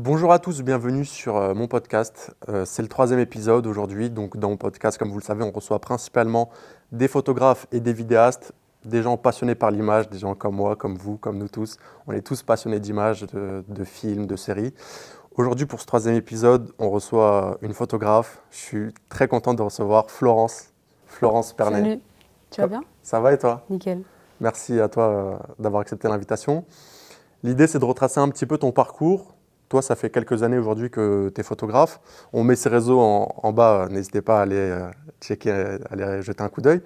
Bonjour à tous, bienvenue sur mon podcast. C'est le troisième épisode aujourd'hui. Donc, dans mon podcast, comme vous le savez, on reçoit principalement des photographes et des vidéastes, des gens passionnés par l'image, des gens comme moi, comme vous, comme nous tous. On est tous passionnés d'images, de films, de séries. Aujourd'hui, pour ce troisième épisode, on reçoit une photographe. Je suis très content de recevoir Florence Pernet. Salut, tu vas bien? Ça va et toi? Nickel. Merci à toi d'avoir accepté l'invitation. L'idée, c'est de retracer un petit peu ton parcours. Toi, ça fait quelques années aujourd'hui que tu es photographe. On met ces réseaux en bas, n'hésitez pas à aller checker, à aller jeter un coup d'œil.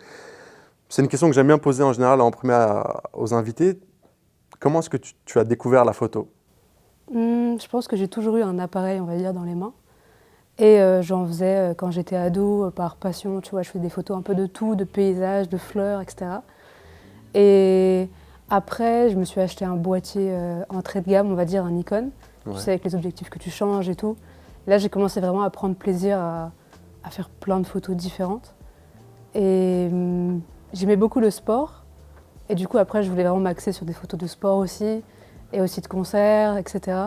C'est une question que j'aime bien poser en général en premier aux invités. Comment est-ce que tu as découvert la photo? Je pense que j'ai toujours eu un appareil, on va dire, dans les mains. Et j'en faisais quand j'étais ado, par passion, tu vois, je faisais des photos un peu de tout, de paysages, de fleurs, etc. Et après, je me suis acheté un boîtier entrée de gamme, on va dire, un Nikon. Ouais. Tu sais, avec les objectifs que tu changes et tout. Là, j'ai commencé vraiment à prendre plaisir à faire plein de photos différentes. Et j'aimais beaucoup le sport. Et du coup, après, je voulais vraiment m'axer sur des photos de sport aussi, et aussi de concerts, etc.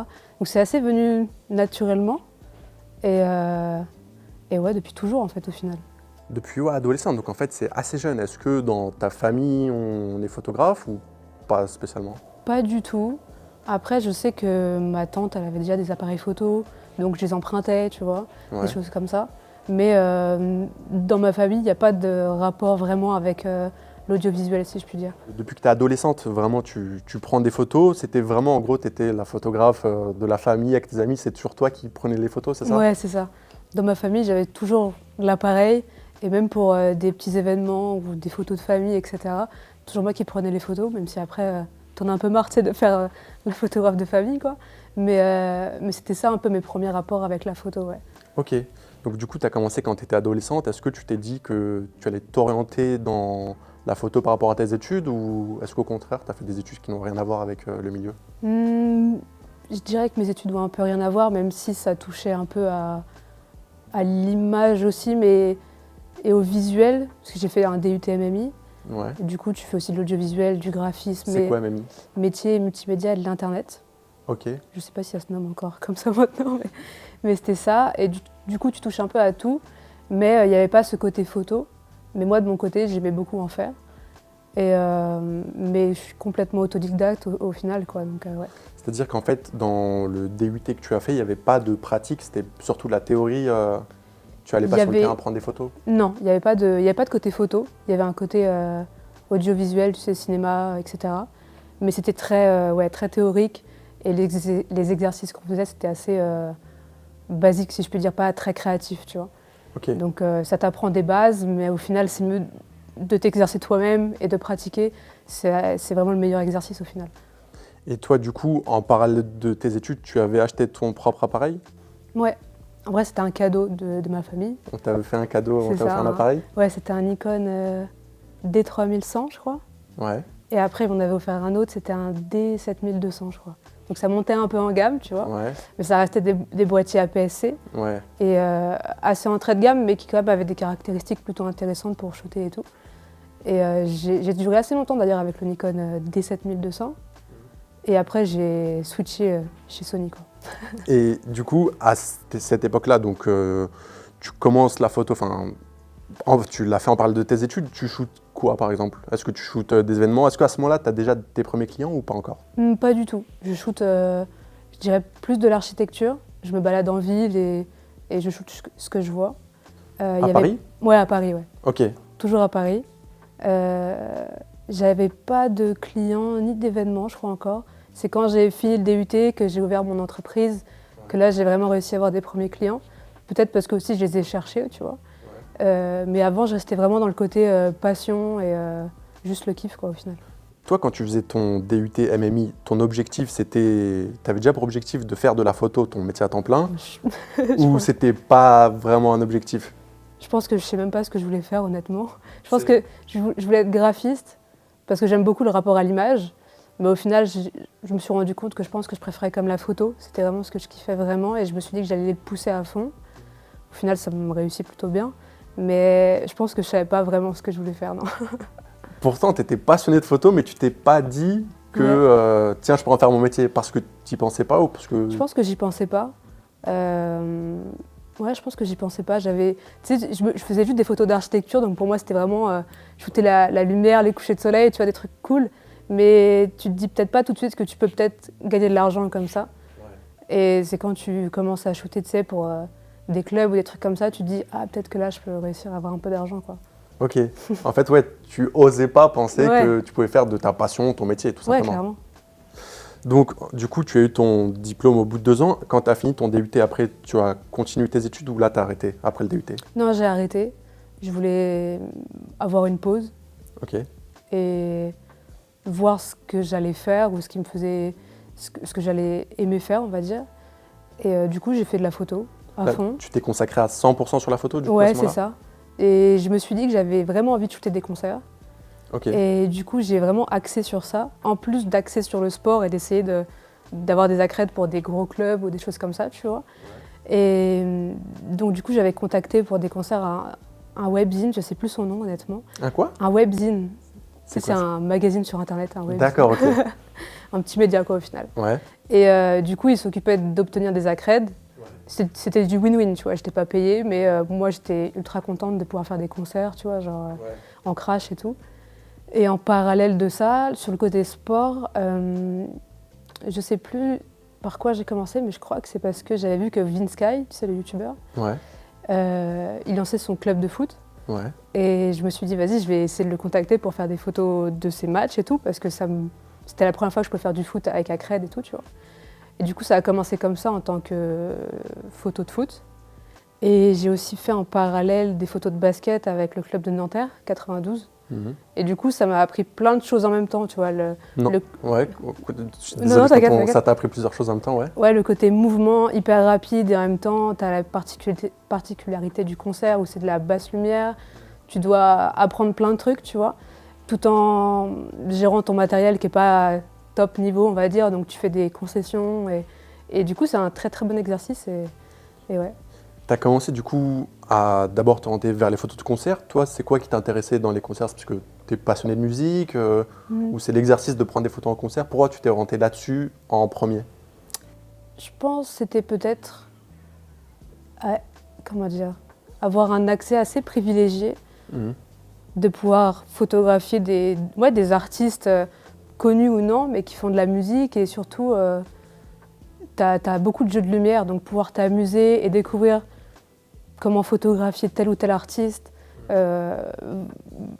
Donc c'est assez venu naturellement. Et ouais, depuis toujours, en fait, au final. Depuis adolescent, donc en fait c'est assez jeune. Est-ce que dans ta famille on est photographe ou pas spécialement? Pas du tout. Après, je sais que ma tante, elle avait déjà des appareils photo, donc je les empruntais, tu vois, Ouais. des choses comme ça. Mais dans ma famille, il n'y a pas de rapport vraiment avec l'audiovisuel, si je puis dire. Depuis que tu es adolescente, vraiment tu prends des photos. C'était vraiment, en gros, tu étais la photographe de la famille avec tes amis. C'est toujours toi qui prenais les photos, c'est ça? Ouais, c'est ça. Dans ma famille, j'avais toujours l'appareil, et même pour des petits événements ou des photos de famille, etc. Toujours moi qui prenais les photos, même si après, t'en as un peu marre, tu sais, de faire la photographe de famille, quoi. Mais c'était ça un peu mes premiers rapports avec la photo, ouais. Ok. Donc du coup, tu as commencé quand tu étais adolescente. Est-ce que tu t'es dit que tu allais t'orienter dans la photo par rapport à tes études ou est-ce qu'au contraire, tu as fait des études qui n'ont rien à voir avec le milieu? Je dirais que mes études n'ont un peu rien à voir, même si ça touchait un peu à l'image aussi, et au visuel, parce que j'ai fait un DUT MMI. Ouais. Et du coup, tu fais aussi de l'audiovisuel, du graphisme, C'est quoi, Mamie? métier multimédia et de l'internet. Ok. Je sais pas si ça se nomme encore comme ça maintenant, mais c'était ça. Et du coup, tu touches un peu à tout, mais il n'y avait pas ce côté photo. Mais moi, de mon côté, j'aimais beaucoup en faire. Mais je suis complètement autodidacte au final, quoi. Donc, ouais. C'est-à-dire qu'en fait, dans le DUT que tu as fait, il n'y avait pas de pratique, c'était surtout de la théorie. Tu allais pas Il y sur le avait- terrain prendre des photos? Non, il n'y avait pas de côté photo. Il y avait un côté audiovisuel, tu sais, cinéma, etc. Mais c'était très théorique. Et les exercices qu'on faisait, c'était assez basique, si je puis dire, pas très créatif, tu vois. Ok. Donc ça t'apprend des bases, mais au final, c'est mieux de t'exercer toi-même et de pratiquer. C'est vraiment le meilleur exercice au final. Et toi, du coup, en parallèle de tes études, tu avais acheté ton propre appareil? Ouais, en vrai, c'était un cadeau de ma famille. On t'avait fait un cadeau, on C'est t'avait ça, fait un hein. appareil? Ouais, c'était un Nikon D3100, je crois. Ouais. Et après, ils m'en avaient offert un autre, c'était un D7200, je crois. Donc ça montait un peu en gamme, tu vois. Ouais. Mais ça restait des boîtiers APS-C. Ouais. Et assez entrée de gamme, mais qui quand même avaient des caractéristiques plutôt intéressantes pour shooter et tout. Et j'ai duré assez longtemps d'ailleurs avec le Nikon D7200. Et après, j'ai switché chez Sony, quoi. Et du coup, à cette époque-là, donc tu commences la photo, enfin, tu l'as fait en parallèle de tes études, tu shootes quoi par exemple? Est-ce que tu shootes des événements? Est-ce qu'à ce moment-là, tu as déjà tes premiers clients ou pas encore? Pas du tout. Je shoot, je dirais, plus de l'architecture. Je me balade en ville et je shoot ce que je vois. À Paris? Ouais, à Paris, ouais. Ok. Toujours à Paris. J'avais pas de clients ni d'événements, je crois encore. C'est quand j'ai fini le DUT que j'ai ouvert mon entreprise, que là j'ai vraiment réussi à avoir des premiers clients. Peut-être parce que aussi je les ai cherchés, tu vois. Mais avant, je restais vraiment dans le côté passion et juste le kiff, quoi, au final. Toi, quand tu faisais ton DUT MMI, ton objectif, c'était, tu avais déjà pour objectif de faire de la photo ton métier à temps plein ou c'était pas vraiment un objectif? Je pense que je sais même pas ce que je voulais faire, honnêtement. Je pense que je voulais être graphiste parce que j'aime beaucoup le rapport à l'image. Mais au final, je me suis rendu compte que je pense que je préférais comme la photo. C'était vraiment ce que je kiffais vraiment et je me suis dit que j'allais les pousser à fond. Au final, ça me réussit plutôt bien. Mais je pense que je savais pas vraiment ce que je voulais faire, non. Pourtant, tu étais passionné de photo, mais tu t'es pas dit que tiens, je pourrais en faire mon métier parce que tu n'y pensais pas ou parce que... Je pense que j'y pensais pas. Ouais, je pense que j'y pensais pas. Tu sais, je faisais juste des photos d'architecture, donc pour moi c'était vraiment shooter la lumière, les couchers de soleil, tu vois, des trucs cool. Mais tu te dis peut-être pas tout de suite que tu peux peut-être gagner de l'argent comme ça. Ouais. Et c'est quand tu commences à shooter, tu sais, pour des clubs ou des trucs comme ça, tu te dis ah peut-être que là je peux réussir à avoir un peu d'argent, quoi. Ok. En fait, ouais, tu osais pas penser que tu pouvais faire de ta passion ton métier, tout simplement. Ouais, clairement. Donc, du coup, tu as eu ton diplôme au bout de 2 ans. Quand tu as fini ton DUT, après, tu as continué tes études ou là, tu as arrêté après le DUT? Non, j'ai arrêté. Je voulais avoir une pause. Ok. Et voir ce que j'allais faire ou ce qui me faisait, ce que j'allais aimer faire, on va dire. Et du coup, j'ai fait de la photo à fond. Tu t'es consacré à 100% sur la photo, du coup, Ouais, c'est ça. Et je me suis dit que j'avais vraiment envie de shooter des concerts. Ok. Et du coup, j'ai vraiment axé sur ça, en plus d'axer sur le sport et d'essayer d'avoir des accrèdes pour des gros clubs ou des choses comme ça, tu vois. Et donc, du coup, j'avais contacté pour des concerts un webzine, je sais plus son nom, honnêtement. Un quoi? Un webzine. C'est un magazine sur Internet, un webzine. D'accord, ok. Un petit média, quoi, au final. Ouais. Et du coup, il s'occupait d'obtenir des accrèdes. C'était du win-win, tu vois. J'étais pas payée, mais moi, j'étais ultra contente de pouvoir faire des concerts, tu vois, genre en crash et tout. Et en parallèle de ça, sur le côté sport, je sais plus par quoi j'ai commencé, mais je crois que c'est parce que j'avais vu que Vinsky, tu sais, le youtubeur, il lançait son club de foot. Ouais. Et je me suis dit, vas-y, je vais essayer de le contacter pour faire des photos de ses matchs et tout, parce que c'était la première fois que je pouvais faire du foot avec accrède et tout, tu vois. Et du coup, ça a commencé comme ça en tant que photo de foot. Et j'ai aussi fait en parallèle des photos de basket avec le club de Nanterre, 92. Et du coup, ça m'a appris plein de choses en même temps, tu vois. Ouais, désolé, t'inquiète. Ça t'a appris plusieurs choses en même temps, ouais. Ouais, le côté mouvement hyper rapide et en même temps, tu as la particularité du concert où c'est de la basse lumière. Tu dois apprendre plein de trucs, tu vois, tout en gérant ton matériel qui n'est pas top niveau, on va dire. Donc tu fais des concessions et du coup, c'est un très très bon exercice et ouais. Tu as commencé du coup à d'abord t'orienter vers les photos de concert. Toi, c'est quoi qui t'intéressait dans les concerts? Parce que tu es passionné de musique ou c'est l'exercice de prendre des photos en concert? Pourquoi tu t'es orienté là-dessus en premier? Je pense que c'était peut-être, comment dire, avoir un accès assez privilégié de pouvoir photographier des artistes connus ou non, mais qui font de la musique et surtout, t'as beaucoup de jeux de lumière, donc pouvoir t'amuser et découvrir comment photographier tel ou tel artiste,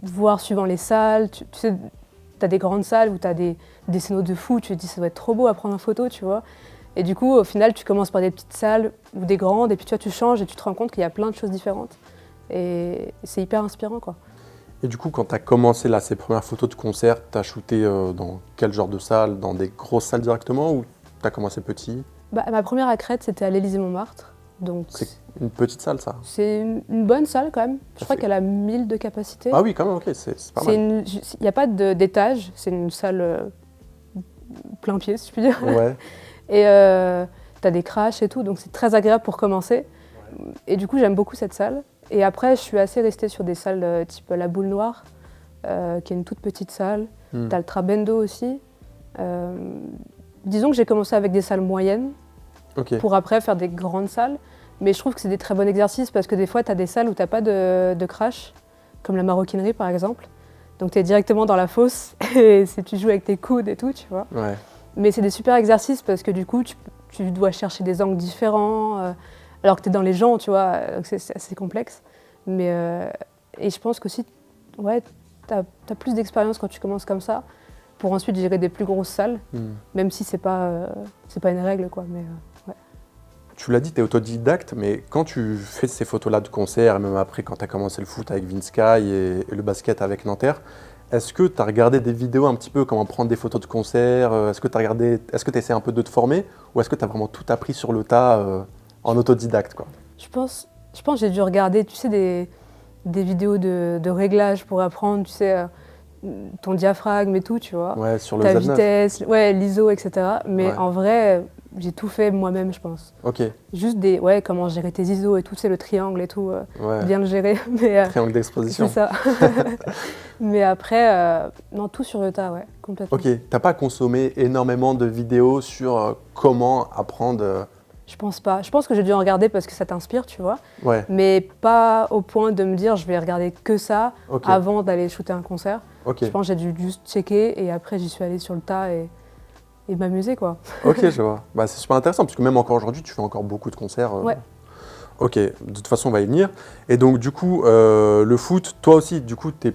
voir suivant les salles. Tu sais, t'as des grandes salles où t'as des scénos de fou, tu te dis ça doit être trop beau à prendre en photo, tu vois. Et du coup, au final, tu commences par des petites salles ou des grandes, et puis tu changes et tu te rends compte qu'il y a plein de choses différentes. Et c'est hyper inspirant, quoi. Et du coup, quand tu as commencé là, ces premières photos de concert, tu as shooté dans quel genre de salle? Dans des grosses salles directement ou tu as commencé petit? Ma première accrède, c'était à l'Élysée-Montmartre. C'est une petite salle, ça? C'est une bonne salle quand même. Je crois qu'elle a 1000 de capacité. Ah oui, quand même, ok, c'est pas mal. Il n'y a pas d'étage, c'est une salle plein pied, si je puis dire. Ouais. Et tu as des crashs et tout, donc c'est très agréable pour commencer. Ouais. Et du coup, j'aime beaucoup cette salle. Et après, je suis assez restée sur des salles type La Boule Noire, qui est une toute petite salle. Tu as le Trabendo aussi. Disons que j'ai commencé avec des salles moyennes, pour après faire des grandes salles. Mais je trouve que c'est des très bons exercices parce que des fois, tu as des salles où tu n'as pas de crash, comme la maroquinerie par exemple. Donc tu es directement dans la fosse et tu joues avec tes coudes et tout, tu vois. Ouais. Mais c'est des super exercices parce que du coup, tu dois chercher des angles différents, alors que tu es dans les gens, tu vois, c'est assez complexe. Mais, et je pense qu'aussi, ouais, tu as plus d'expérience quand tu commences comme ça, pour ensuite gérer des plus grosses salles, même si c'est pas une règle, quoi. Mais, ouais. Tu l'as dit, tu es autodidacte, mais quand tu fais ces photos-là de concert, et même après quand tu as commencé le foot avec Vinsky et le basket avec Nanterre, est-ce que tu as regardé des vidéos un petit peu comment prendre des photos de concert? Est-ce que tu essaies un peu de te former ou est-ce que tu as vraiment tout appris sur le tas en autodidacte, quoi? Je pense que j'ai dû regarder, tu sais, des vidéos de réglage pour apprendre, tu sais, ton diaphragme et tout, tu vois. Ouais, sur le ta Z9. vitesse, ouais, l'ISO, etc. Mais en vrai, j'ai tout fait moi-même, je pense. Ok, Juste comment gérer tes ISO et tout, c'est le triangle et tout, ouais. bien le gérer. Mais, Triangle d'exposition. c'est ça. Mais après, non, tout sur le tas, ouais, complètement. Ok, t'as pas consommé énormément de vidéos sur comment apprendre Je pense pas. Je pense que j'ai dû en regarder parce que ça t'inspire, tu vois. Ouais, Mais pas au point de me dire je vais regarder que ça ok, avant d'aller shooter un concert. ok, Je pense que j'ai dû juste checker et après j'y suis allée sur le tas et m'amuser, quoi. ok, je vois. Bah, c'est super intéressant parce que même encore aujourd'hui, tu fais encore beaucoup de concerts. Ouais. Ok, de toute façon, on va y venir. Et donc, du coup, le foot, toi aussi, du coup, t'es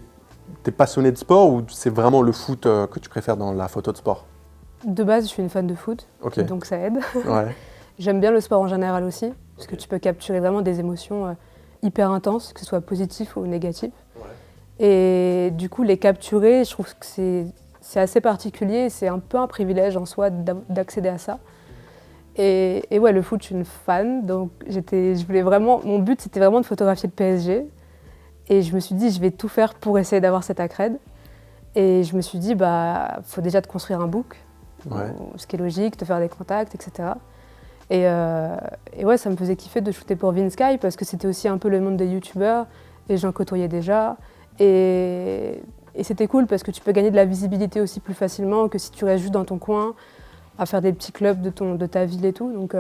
passionné de sport ou c'est vraiment le foot que tu préfères dans la photo de sport? De base, je suis une fan de foot, Ok, donc ça aide. ouais, J'aime bien le sport en général aussi, parce que tu peux capturer vraiment des émotions hyper intenses, que ce soit positif ou négatif. Et du coup, les capturer, je trouve que c'est assez particulier, c'est un peu un privilège en soi d'accéder à ça. Et ouais, le foot, je suis une fan, donc je voulais vraiment, mon but c'était vraiment de photographier le PSG. Et je me suis dit, je vais tout faire pour essayer d'avoir cet accred. Et je me suis dit, faut déjà te construire un book, ouais. ce qui est logique, te faire des contacts, etc. Et ouais, ça me faisait kiffer de shooter pour Vinsky parce que c'était aussi un peu le monde des youtubeurs et j'en côtoyais déjà. Et c'était cool parce que tu peux gagner de la visibilité aussi plus facilement que si tu restes juste dans ton coin à faire des petits clubs de ta ville et tout. Donc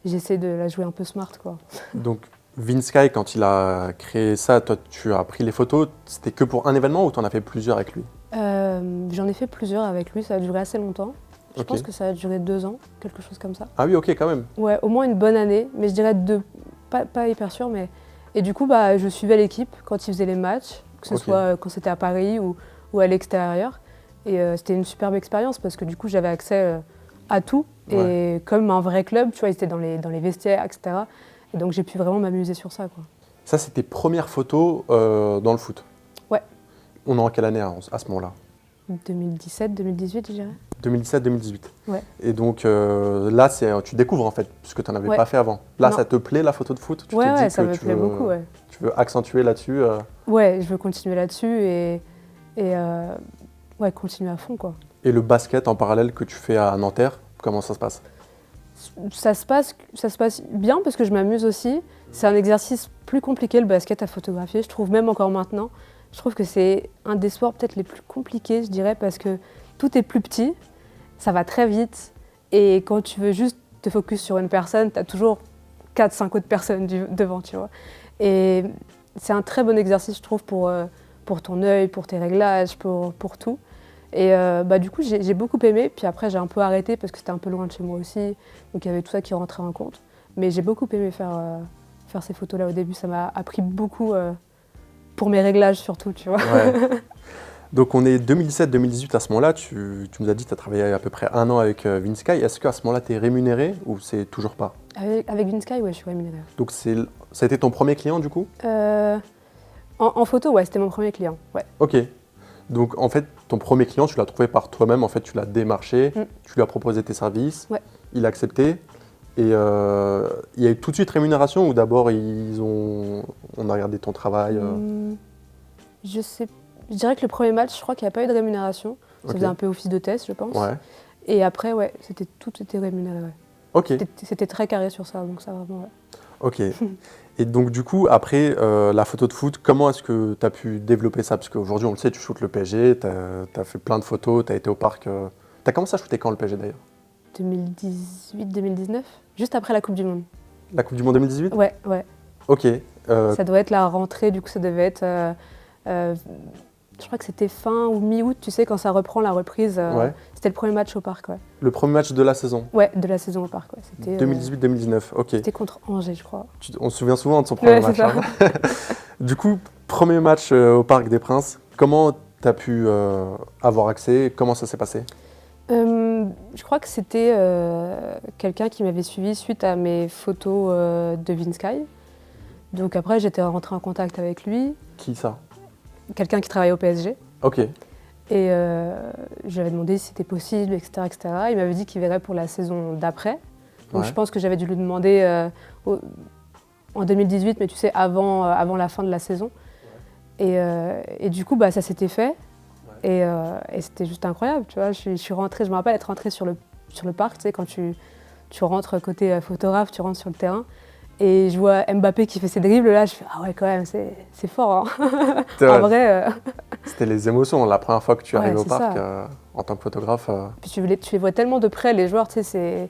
j'essaie de la jouer un peu smart, quoi. Donc, Vinsky, quand il a créé ça, toi, tu as pris les photos, c'était que pour un événement ou tu en as fait plusieurs avec lui? J'en ai fait plusieurs avec lui, ça a duré assez longtemps. Je Ok. pense que ça a duré 2 ans, quelque chose comme ça. Ah oui, ok, quand même. Ouais, au moins une bonne année, mais je dirais 2, pas hyper sûr. Mais... Et du coup, je suivais l'équipe quand ils faisaient les matchs, que ce Ok. soit quand c'était à Paris ou à l'extérieur. Et c'était une superbe expérience parce que du coup, j'avais accès à tout. Et comme un vrai club, tu vois, ils étaient dans les vestiaires, etc. Et donc j'ai pu vraiment m'amuser sur ça, quoi. Ça, c'est tes premières photos dans le foot? Ouais. On est en quelle année à ce moment-là? 2017, 2018, je dirais. 2017-2018. Ouais. Et donc là, tu découvres en fait, puisque tu n'en avais Ouais. pas fait avant. Là, Non. ça te plaît la photo de foot? Tu te Ouais, dis ça que me plaît beaucoup, ouais. tu veux accentuer là-dessus Ouais, je veux continuer là-dessus et ouais, continuer à fond, quoi. Et le basket en parallèle que tu fais à Nanterre, comment ça se passe? Ça se passe bien parce que je m'amuse aussi. C'est un exercice plus compliqué, le basket, à photographier, je trouve, même encore maintenant. Je trouve que c'est un des sports peut-être les plus compliqués, je dirais, parce que tout est plus petit, ça va très vite. Et quand tu veux juste te focus sur une personne, tu as toujours 4-5 autres personnes devant, tu vois. Et c'est un très bon exercice, je trouve, pour ton œil, pour tes réglages, pour tout. Et du coup, j'ai beaucoup aimé. Puis après, j'ai un peu arrêté parce que c'était un peu loin de chez moi aussi. Donc il y avait tout ça qui rentrait en compte. Mais j'ai beaucoup aimé faire ces photos-là au début. Ça m'a appris beaucoup pour mes réglages surtout, tu vois. Ouais. Donc on est 2017-2018 à ce moment-là, tu nous as dit que tu as travaillé à peu près 1 an avec Vinsky. Est-ce qu'à ce moment-là, tu es rémunéré ou c'est toujours pas? Avec Vinsky, ouais, je suis rémunérée. Donc ça a été ton premier client du coup? En photo, ouais, c'était mon premier client. Ouais. Ok. Donc en fait, ton premier client, tu l'as trouvé par toi-même, en fait, tu l'as démarché, tu lui as proposé tes services, Ouais. il a accepté. Et il y a eu tout de suite rémunération ou d'abord on a regardé ton travail Je dirais que le premier match, je crois qu'il n'y a pas eu de rémunération. Ça Ok. faisait un peu office de test, je pense. Ouais. Et après, ouais, tout était rémunéré. Ouais. Ok. C'était très carré sur ça, donc ça vraiment. Ouais. Ok. Et donc du coup, après la photo de foot, comment est-ce que tu as pu développer ça? Parce qu'aujourd'hui, on le sait, tu shootes le PSG, tu as fait plein de photos, tu as été au parc. Tu as commencé à shooter quand le PSG d'ailleurs? 2018-2019, juste après la Coupe du Monde. La Coupe du Monde 2018? Ouais, ouais. Ok. Ça doit être la rentrée, du coup ça devait être, je crois que c'était fin ou mi-août, tu sais, quand ça reprend la reprise. Ouais. C'était le premier match au parc, ouais. Le premier match de la saison? Ouais, de la saison au parc, ouais. C'était 2018-2019, ok. c'était contre Angers, je crois. On se souvient souvent de son premier Ouais, match. c'est ça. Hein. Du coup, premier match au Parc des Princes, comment tu as pu avoir accès? Comment ça s'est passé? Je crois que c'était quelqu'un qui m'avait suivi suite à mes photos de Vinsky. Donc après, j'étais rentrée en contact avec lui, Qui ça? quelqu'un qui travaillait au PSG. Ok, Et je lui avais demandé si c'était possible, etc., etc. Il m'avait dit qu'il verrait pour la saison d'après. Donc Ouais. je pense que j'avais dû lui demander en 2018, mais tu sais, avant la fin de la saison. Et du coup, ça s'était fait. Et c'était juste incroyable, tu vois. Je suis rentrée, je me rappelle être rentrée sur le parc, tu sais, quand tu tu rentres côté photographe, tu rentres sur le terrain. Et je vois Mbappé qui fait ses dribbles, là, je fais « Ah ouais, quand même, c'est fort. Hein. » En vrai... C'était les émotions, la première fois que tu arrives au parc en tant que photographe. Puis tu les vois tellement de près, les joueurs, tu sais, c'est...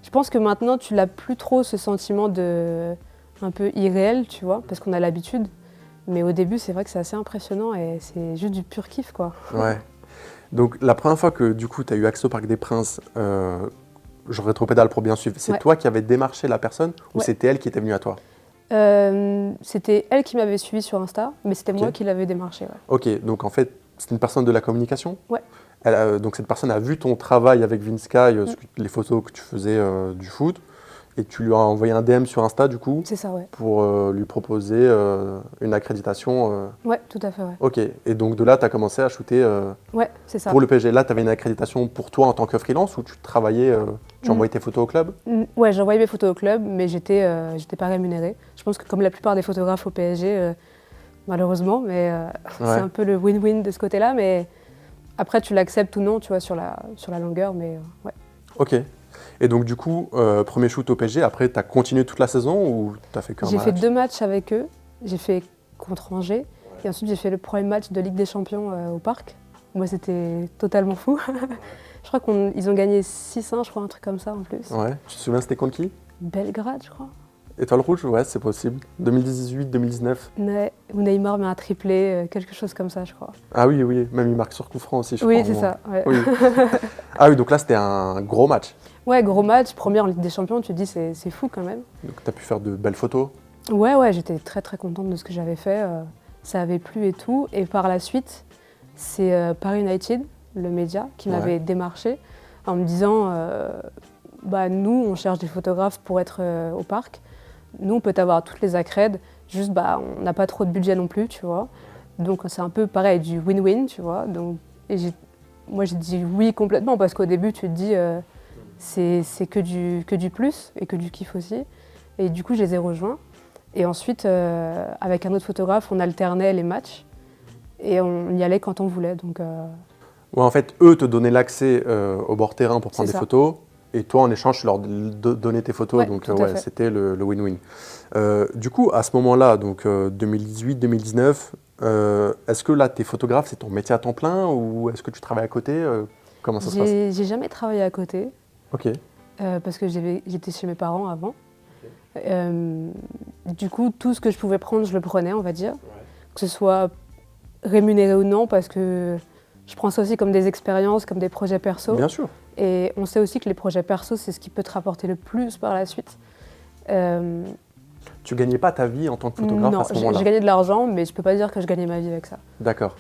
Je pense que maintenant, tu n'as plus trop ce sentiment un peu irréel, tu vois, parce qu'on a l'habitude. Mais au début, c'est vrai que c'est assez impressionnant et c'est juste du pur kiff, quoi. Ouais. Donc, la première fois que, du coup, tu as eu accès au Parc des Princes, je rétropédale pour bien suivre, c'est toi qui avais démarché la personne ou c'était elle qui était venue à toi? C'était elle qui m'avait suivi sur Insta, mais c'était moi qui l'avais démarché. Ouais. Ok, donc en fait, c'est une personne de la communication? Ouais. Donc cette personne a vu ton travail avec Vinsky, les photos que tu faisais du foot, et tu lui as envoyé un DM sur Insta du coup? C'est ça, ouais. Pour lui proposer une accréditation. Ouais, tout à fait, ouais. Ok, et donc de là, tu as commencé à shooter ouais, c'est ça. Pour le PSG. Là, tu avais une accréditation pour toi en tant que freelance ou tu travaillais, tu envoyais tes photos au club? Ouais, j'envoyais mes photos au club, mais j'étais pas rémunérée. Je pense que comme la plupart des photographes au PSG, malheureusement, mais c'est un peu le win-win de ce côté-là. Mais après, tu l'acceptes ou non, tu vois, sur la longueur, mais ouais. Ok. Et donc du coup, premier shoot au PSG, après tu as continué toute la saison ou tu as fait qu'un match? J'ai fait 2 matchs avec eux. J'ai fait contre Angers et ensuite j'ai fait le premier match de Ligue des Champions au Parc. Moi c'était totalement fou. Je crois qu'ils ont gagné 6-1, je crois, un truc comme ça en plus. Ouais. Tu te souviens c'était contre qui? Belgrade, je crois. Étoile rouge, ouais, c'est possible. 2018-2019. Ouais, où Neymar met un triplé, quelque chose comme ça, je crois. Ah oui, oui, même il marque sur coup franc aussi, je crois. Oui, c'est ça. Ouais. Oui. Ah oui, donc là c'était un gros match. Ouais, gros match, première en Ligue des Champions, tu te dis c'est fou quand même. Donc tu as pu faire de belles photos? Ouais, j'étais très très contente de ce que j'avais fait. Ça avait plu et tout. Et par la suite, c'est Paris United, le média, qui m'avait démarché en me disant nous, on cherche des photographes pour être au parc. Nous, on peut avoir toutes les accrèdes, juste on n'a pas trop de budget non plus, tu vois. Donc c'est un peu pareil, du win-win, tu vois. Donc, moi, j'ai dit oui complètement parce qu'au début, tu te dis c'est que du plus et que du kiff aussi. Et du coup, je les ai rejoints. Et ensuite, avec un autre photographe, on alternait les matchs et on y allait quand on voulait. Donc, ouais, en fait, eux te donnaient l'accès au bord terrain pour prendre des photos. Et toi, en échange, tu leur donnais tes photos. Ouais, donc, c'était le win-win. Du coup, à ce moment-là, donc 2018-2019, est-ce que là, t'es photographe, c'est ton métier à temps plein ou est-ce que tu travailles à côté? Comment ça se passe? J'ai jamais travaillé à côté. Ok. Parce que j'étais chez mes parents avant. Du coup, tout ce que je pouvais prendre, je le prenais, on va dire. Que ce soit rémunéré ou non, parce que je prends ça aussi comme des expériences, comme des projets perso. Bien sûr. Et on sait aussi que les projets perso, c'est ce qui peut te rapporter le plus par la suite. Tu gagnais pas ta vie en tant que photographe à ce moment-là? Non, je gagnais de l'argent, mais je peux pas dire que je gagnais ma vie avec ça. D'accord.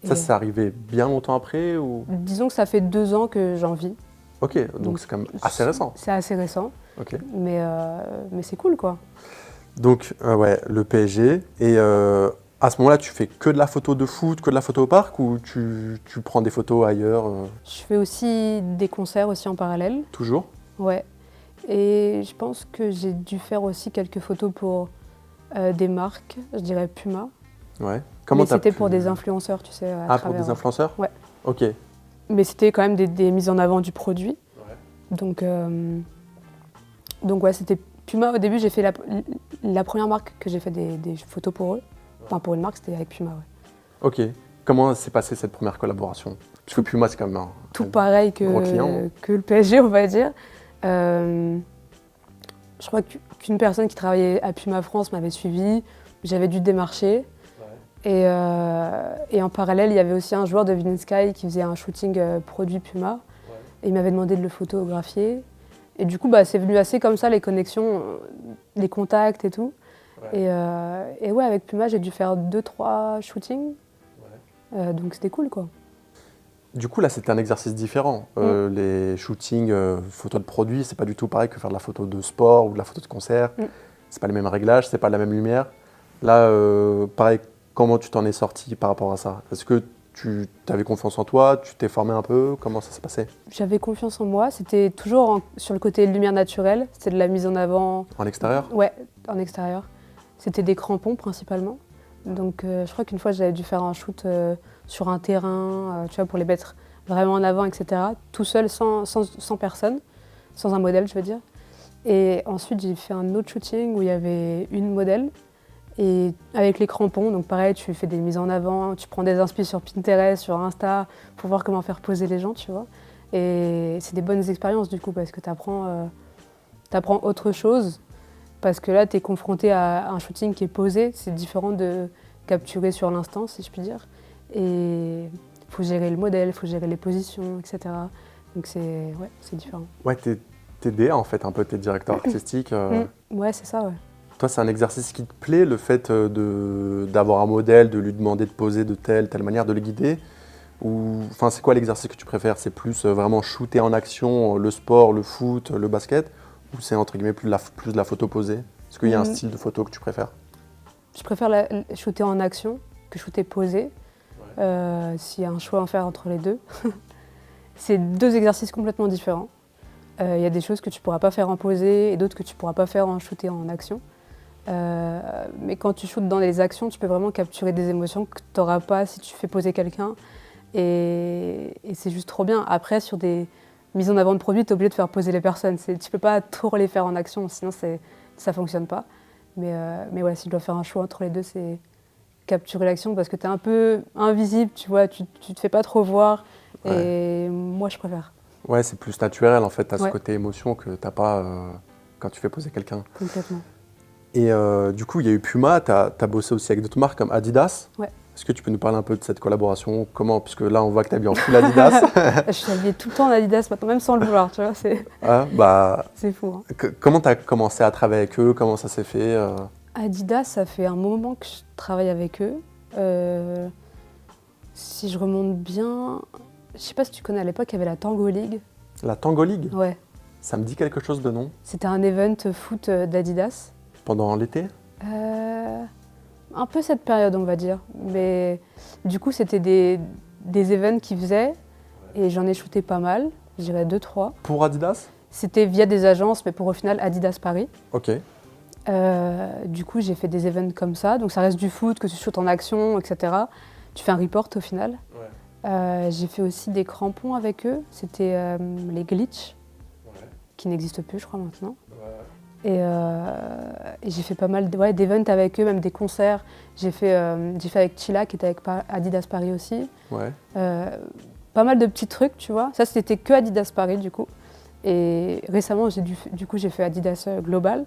Ça, c'est arrivé bien longtemps après ou... Disons que ça fait 2 ans que j'en vis. Ok, donc c'est quand même assez récent. C'est assez récent, ok. Mais c'est cool, quoi. Donc, le PSG. Et à ce moment-là, tu fais que de la photo de foot, que de la photo au parc ou tu prends des photos ailleurs Je fais aussi des concerts aussi en parallèle. Toujours? Ouais. Et je pense que j'ai dû faire aussi quelques photos pour des marques, je dirais Puma. Ouais. Mais c'était pour des influenceurs, tu sais. Pour des influenceurs? Ouais. Ok. Mais c'était quand même des mises en avant du produit. Ouais. Donc ouais, c'était Puma. Au début, j'ai fait la première marque que j'ai fait des photos pour eux. Enfin, pour une marque, c'était avec Puma, ouais. Ok. Comment s'est passée cette première collaboration? Parce que Puma, c'est quand même tout pareil que le PSG, on va dire. Je crois qu'une personne qui travaillait à Puma France m'avait suivi. J'avais dû démarcher. Et en parallèle, il y avait aussi un joueur de Vinsky qui faisait un shooting produit Puma. Et il m'avait demandé de le photographier. Et du coup, c'est venu assez comme ça, les connexions, les contacts et tout. Et avec Puma, j'ai dû faire 2-3 shootings. Donc c'était cool, quoi. Du coup, là, c'était un exercice différent. Les shootings, photos de produits, c'est pas du tout pareil que faire de la photo de sport ou de la photo de concert. C'est pas les mêmes réglages, c'est pas la même lumière. Là, pareil, comment tu t'en es sorti par rapport à ça? Est-ce que tu avais confiance en toi? Tu t'es formé un peu? Comment ça s'est passé? J'avais confiance en moi. C'était toujours sur le côté lumière naturelle. C'était de la mise en avant. En extérieur? Ouais, en extérieur. C'était des crampons principalement. Donc je crois qu'une fois, j'avais dû faire un shoot sur un terrain, tu vois, pour les mettre vraiment en avant, etc. Tout seul, sans personne. sans un modèle, je veux dire. Et ensuite, j'ai fait un autre shooting où il y avait une modèle, et avec les crampons, donc pareil, tu fais des mises en avant, tu prends des inspi sur Pinterest, sur Insta, pour voir comment faire poser les gens, tu vois. Et c'est des bonnes expériences du coup, parce que tu apprends autre chose, parce que là, tu es confronté à un shooting qui est posé, c'est différent de capturer sur l'instant, si je puis dire. Et il faut gérer le modèle, il faut gérer les positions, etc. Donc c'est différent. Ouais, t'es DA en fait, un peu, t'es directeur artistique. Ouais, c'est ça, ouais. Toi, c'est un exercice qui te plaît, le fait d'avoir un modèle, de lui demander de poser de telle manière, de le guider? Ou, enfin, c'est quoi l'exercice que tu préfères? C'est plus vraiment shooter en action, le sport, le foot, le basket? Ou c'est entre guillemets plus de la photo posée? Est-ce qu'il y a un style de photo que tu préfères? Je préfère shooter en action que shooter posé, s'il y a un choix à faire entre les deux. C'est deux exercices complètement différents. Il y a des choses que tu ne pourras pas faire en posé et d'autres que tu ne pourras pas faire en shooter en action. Mais quand tu shootes dans les actions, tu peux vraiment capturer des émotions que tu n'auras pas si tu fais poser quelqu'un. Et c'est juste trop bien. Après, sur des mises en avant de produits, tu es obligé de faire poser les personnes. Tu ne peux pas trop les faire en action, sinon ça ne fonctionne pas. Mais ouais, si je dois faire un choix entre les deux, c'est capturer l'action parce que tu es un peu invisible, tu vois, tu te fais pas trop voir. Et moi, je préfère. Ouais, c'est plus naturel en fait, tu as ce Ouais. côté émotion que tu n'as pas quand tu fais poser quelqu'un. Complètement. Et du coup, il y a eu Puma, tu as bossé aussi avec d'autres marques comme Adidas. Ouais. Est-ce que tu peux nous parler un peu de cette collaboration? Comment? Puisque là, on voit que tu as bien en full Adidas. Je suis habillée tout le temps en Adidas maintenant, même sans le vouloir, tu vois, c'est fou. Hein. Comment tu as commencé à travailler avec eux? Comment ça s'est fait? Adidas, ça fait un moment que je travaille avec eux. Si je remonte bien, je sais pas si tu connais, à l'époque, il y avait la Tango League. La Tango League? Ouais. Ça me dit quelque chose de nom? C'était un event foot d'Adidas. Pendant l'été? Un peu cette période, on va dire. Mais du coup, c'était des events qu'ils faisaient et j'en ai shooté pas mal, je dirais 2-3. Pour Adidas? C'était via des agences, mais pour au final Adidas Paris. Ok. Du coup, j'ai fait des events comme ça. Donc ça reste du foot, que tu shootes en action, etc. Tu fais un report au final. Ouais. J'ai fait aussi des crampons avec eux. C'était les Glitch, qui n'existent plus, je crois, maintenant. Et j'ai fait pas mal d'events avec eux, même des concerts. J'ai fait avec Chila, qui était avec Adidas Paris aussi. Ouais. Pas mal de petits trucs, tu vois. Ça, c'était que Adidas Paris, du coup. Et récemment, j'ai fait Adidas Global,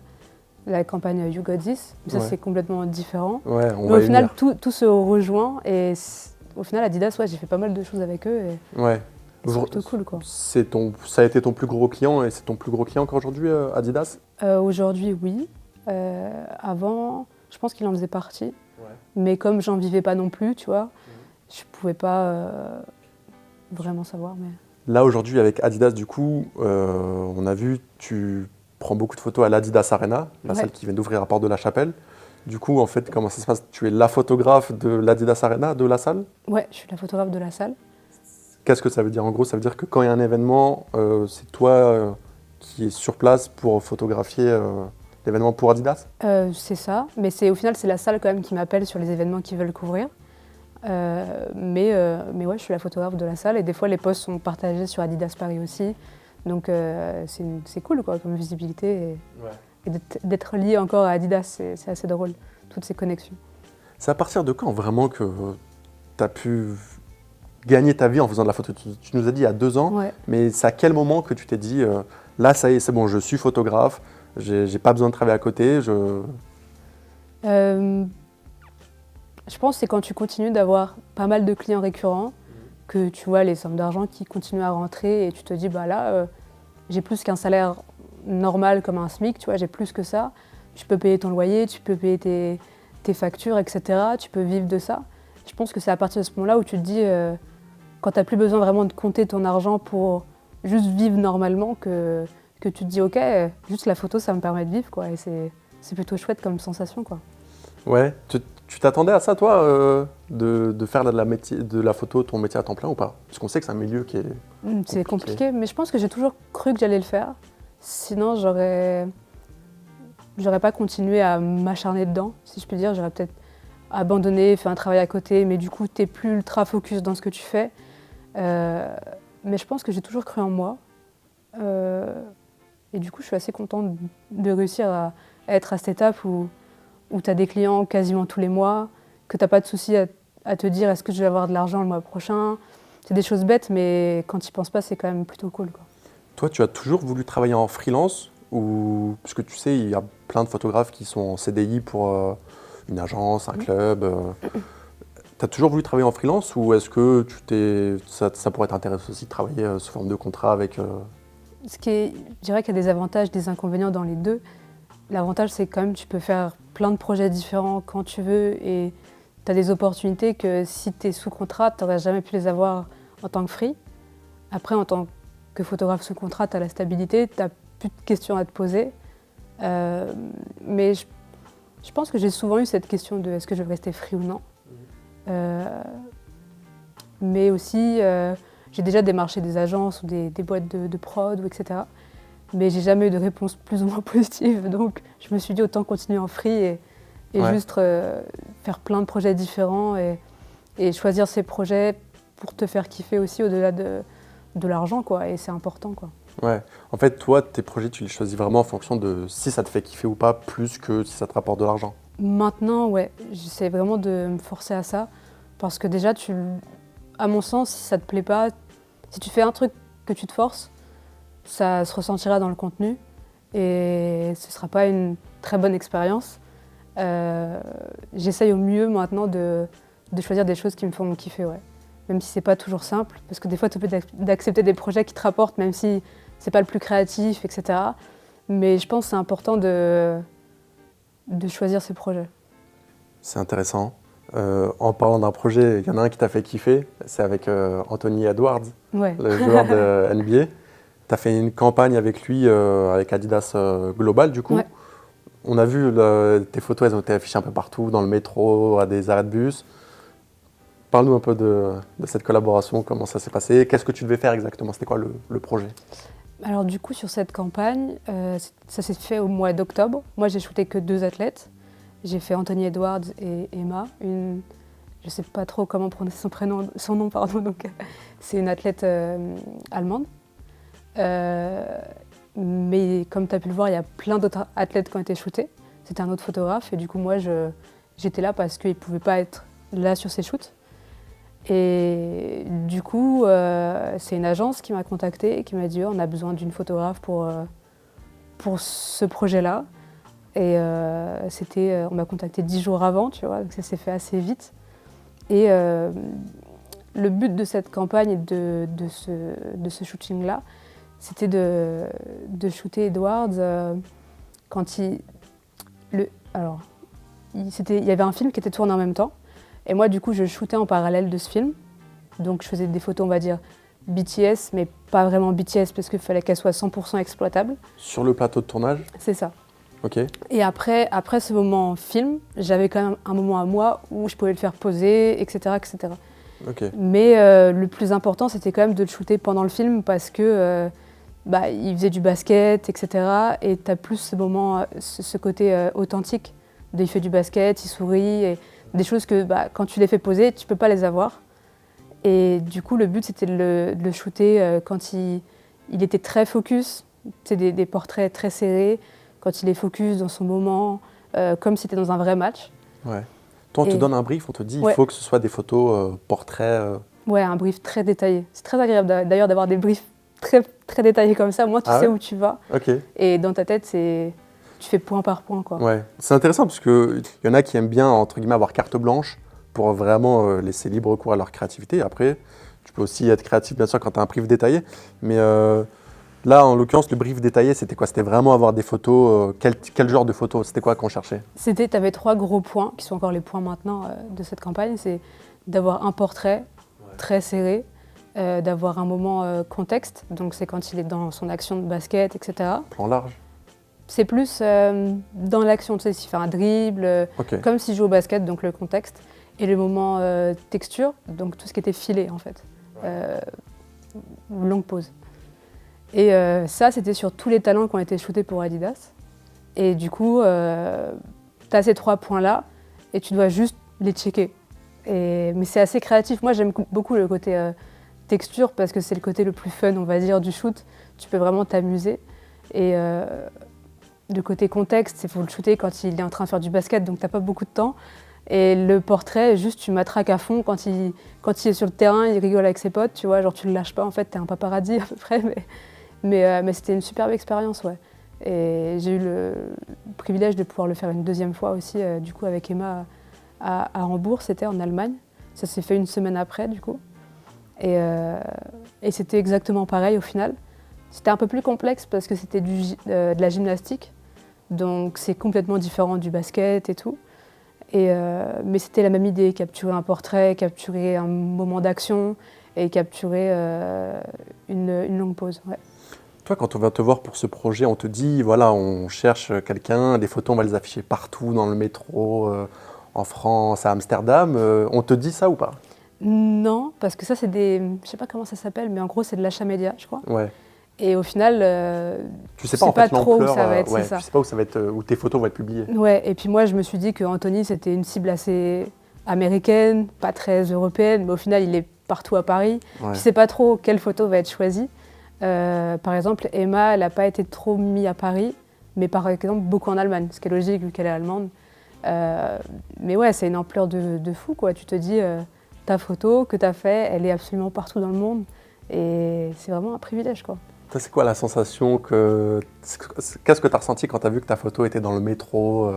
la campagne You Got This. Ça, c'est complètement différent. Ouais, mais au final, tout se rejoint. Et au final, Adidas, j'ai fait pas mal de choses avec eux. Ouais. C'est plutôt cool, quoi. Ça a été ton plus gros client et c'est ton plus gros client encore aujourd'hui, Adidas? Aujourd'hui, oui. Avant, je pense qu'il en faisait partie. Ouais. Mais comme j'en vivais pas non plus, tu vois, je pouvais pas vraiment savoir. Mais... Là, aujourd'hui, avec Adidas, du coup, on a vu, tu prends beaucoup de photos à l'Adidas Arena, la salle qui vient d'ouvrir à Porte de la Chapelle. Du coup, en fait, comment ça se passe? Tu es la photographe de l'Adidas Arena, de la salle? Ouais, je suis la photographe de la salle. Qu'est-ce que ça veut dire? En gros, ça veut dire que quand il y a un événement, c'est toi qui es sur place pour photographier l'événement pour Adidas? C'est ça, mais au final, c'est la salle quand même qui m'appelle sur les événements qu'ils veulent couvrir. Mais ouais, je suis la photographe de la salle et des fois, les posts sont partagés sur Adidas Paris aussi. Donc, c'est cool quoi, comme visibilité. Et d'être lié encore à Adidas, c'est assez drôle, toutes ces connexions. C'est à partir de quand vraiment que tu as pu gagner ta vie en faisant de la photo? Tu nous as dit il y a 2 ans, mais c'est à quel moment que tu t'es dit là, ça y est, c'est bon, je suis photographe, j'ai pas besoin de travailler à côté, Je pense que c'est quand tu continues d'avoir pas mal de clients récurrents, que tu vois les sommes d'argent qui continuent à rentrer et tu te dis, bah là, j'ai plus qu'un salaire normal comme un SMIC, tu vois, j'ai plus que ça. Tu peux payer ton loyer, tu peux payer tes factures, etc. Tu peux vivre de ça. Je pense que c'est à partir de ce moment-là où tu te dis, quand tu n'as plus besoin vraiment de compter ton argent pour juste vivre normalement, que tu te dis, ok, juste la photo, ça me permet de vivre, quoi. Et c'est plutôt chouette comme sensation, quoi. Ouais, tu t'attendais à ça, toi, de faire de la photo ton métier à temps plein ou pas? Parce qu'on sait que c'est un milieu qui est C'est compliqué, mais je pense que j'ai toujours cru que j'allais le faire. Sinon, j'aurais pas continué à m'acharner dedans, si je puis dire. J'aurais peut-être abandonné, fait un travail à côté, mais du coup, tu n'es plus ultra focus dans ce que tu fais. Mais je pense que j'ai toujours cru en moi. Et du coup, je suis assez contente de réussir à être à cette étape où tu as des clients quasiment tous les mois, que tu n'as pas de souci à te dire est-ce que je vais avoir de l'argent le mois prochain. C'est des choses bêtes, mais quand tu n'y penses pas, c'est quand même plutôt cool, quoi. Toi, tu as toujours voulu travailler en freelance ou parce que tu sais, il y a plein de photographes qui sont en CDI pour une agence, un club. Tu as toujours voulu travailler en freelance ou est-ce que ça pourrait t'intéresser aussi de travailler sous forme de contrat avec Je dirais qu'il y a des avantages, des inconvénients dans les deux. L'avantage, c'est quand même tu peux faire plein de projets différents quand tu veux et tu as des opportunités que si tu es sous contrat, tu n'aurais jamais pu les avoir en tant que free. Après, en tant que photographe sous contrat, tu as la stabilité, tu n'as plus de questions à te poser. Mais je pense que j'ai souvent eu cette question de est-ce que je vais rester free ou non. Mais aussi, j'ai déjà démarché des agences ou des boîtes de prod, etc. Mais j'ai jamais eu de réponse plus ou moins positive. Donc je me suis dit autant continuer en free et juste faire plein de projets différents et choisir ces projets pour te faire kiffer aussi au-delà de l'argent, quoi. Et c'est important, quoi. Ouais. En fait, toi, tes projets, tu les choisis vraiment en fonction de si ça te fait kiffer ou pas, plus que si ça te rapporte de l'argent. Maintenant, ouais, j'essaie vraiment de me forcer à ça. Parce que déjà, à mon sens, si ça te plaît pas, si tu fais un truc que tu te forces, ça se ressentira dans le contenu et ce ne sera pas une très bonne expérience. J'essaye au mieux maintenant de choisir des choses qui me font kiffer, ouais. Même si c'est pas toujours simple, parce que des fois tu peux d'accepter des projets qui te rapportent, même si c'est pas le plus créatif, etc. Mais je pense que c'est important de choisir ses projets. C'est intéressant. En parlant d'un projet, il y en a un qui t'a fait kiffer, c'est avec Anthony Edwards, Ouais. le joueur de NBA. Tu as fait une campagne avec lui, avec Adidas Global, du coup. Ouais. On a vu tes photos, elles ont été affichées un peu partout, dans le métro, à des arrêts de bus. Parle-nous un peu de cette collaboration, comment ça s'est passé, qu'est-ce que tu devais faire exactement, c'était quoi le projet? Alors du coup, sur cette campagne, ça s'est fait au mois d'octobre. Moi, j'ai shooté que 2 athlètes. J'ai fait Anthony Edwards et Emma, je ne sais pas trop comment prononcer son nom, donc c'est une athlète allemande. Mais comme tu as pu le voir, il y a plein d'autres athlètes qui ont été shootés. C'était un autre photographe et du coup, moi, j'étais là parce qu'il ne pouvait pas être là sur ces shoots. Et du coup, c'est une agence qui m'a contactée et qui m'a dit on a besoin d'une photographe pour ce projet-là. Et on m'a contacté 10 jours avant, tu vois, donc ça s'est fait assez vite. Et le but de cette campagne et de ce shooting-là, c'était de shooter Edwards quand il y avait un film qui était tourné en même temps. Et moi, du coup, je shootais en parallèle de ce film. Donc, je faisais des photos, on va dire, BTS, mais pas vraiment BTS parce qu'il fallait qu'elles soient 100% exploitables. Sur le plateau de tournage? C'est ça. Ok. Et après ce moment film, j'avais quand même un moment à moi où je pouvais le faire poser, etc. etc. Okay. Mais le plus important, c'était quand même de le shooter pendant le film parce que il faisait du basket, etc. Et tu as plus ce moment, ce côté authentique. Il fait du basket, il sourit, et des choses que quand tu les fais poser, tu ne peux pas les avoir. Et du coup, le but, c'était de le shooter quand il était très focus. C'est des portraits très serrés, quand il est focus dans son moment, comme si c'était dans un vrai match. Ouais. Toi, on te donne un brief, on te dit il faut que ce soit des photos portraits. Ouais, un brief très détaillé. C'est très agréable d'ailleurs d'avoir des briefs très, très détaillés comme ça. Moi, tu sais où tu vas. Okay. Et dans ta tête, tu fais point par point, quoi. Ouais, c'est intéressant parce qu'il y en a qui aiment bien, entre guillemets, avoir carte blanche pour vraiment laisser libre cours à leur créativité. Après, tu peux aussi être créatif, bien sûr, quand tu as un brief détaillé. Mais là, en l'occurrence, le brief détaillé, c'était quoi? C'était vraiment avoir des photos. Quel genre de photos? C'était quoi qu'on cherchait? Tu avais 3 gros points, qui sont encore les points maintenant de cette campagne. C'est d'avoir un portrait très serré, d'avoir un moment contexte. Donc, c'est quand il est dans son action de basket, etc. Plan large? C'est plus dans l'action, tu sais, s'il fait un dribble, comme s'il joue au basket, donc le contexte. Et le moment texture, donc tout ce qui était filé, en fait. Longue pause. Et ça, c'était sur tous les talents qui ont été shootés pour Adidas. Et du coup, tu as ces 3 points-là et tu dois juste les checker. Mais c'est assez créatif. Moi, j'aime beaucoup le côté texture parce que c'est le côté le plus fun, on va dire, du shoot. Tu peux vraiment t'amuser. Et le côté contexte, il faut le shooter quand il est en train de faire du basket, donc t'as pas beaucoup de temps. Et le portrait, juste tu matraques à fond quand il est sur le terrain, il rigole avec ses potes, tu vois, genre tu le lâches pas, en fait, t'es un paparazzi à peu près, mais c'était une superbe expérience, ouais. Et j'ai eu le privilège de pouvoir le faire une deuxième fois aussi, du coup, avec Emma à Hambourg, c'était en Allemagne. Ça s'est fait une semaine après, du coup. Et c'était exactement pareil au final. C'était un peu plus complexe parce que c'était de la gymnastique, donc c'est complètement différent du basket et tout. Mais c'était la même idée, capturer un portrait, capturer un moment d'action et capturer une longue pause. Ouais. Toi, quand on vient te voir pour ce projet, on te dit, voilà, on cherche quelqu'un, des photos, on va les afficher partout, dans le métro, en France, à Amsterdam. On te dit ça ou pas? Non, parce que ça, c'est des... Je sais pas comment ça s'appelle, mais en gros, c'est de l'achat média, je crois. Ouais. Et au final, Tu sais pas en fait trop où l'ampleur, ça va être, ouais, c'est ça. tu sais pas où ça va être, où tes photos vont être publiées. Ouais, et puis moi, je me suis dit que Anthony, c'était une cible assez américaine, pas très européenne, mais au final, il est partout à Paris. Ouais. Tu sais pas trop quelle photo va être choisie. Par exemple, Emma, elle n'a pas été trop mise à Paris, mais par exemple, beaucoup en Allemagne, ce qui est logique vu qu'elle est allemande. Mais ouais, c'est une ampleur de fou, quoi. Tu te dis, ta photo que tu as fait, elle est absolument partout dans le monde. Et c'est vraiment un privilège, quoi. Toi, c'est quoi la sensation qu'est-ce que tu as ressenti quand tu as vu que ta photo était dans le métro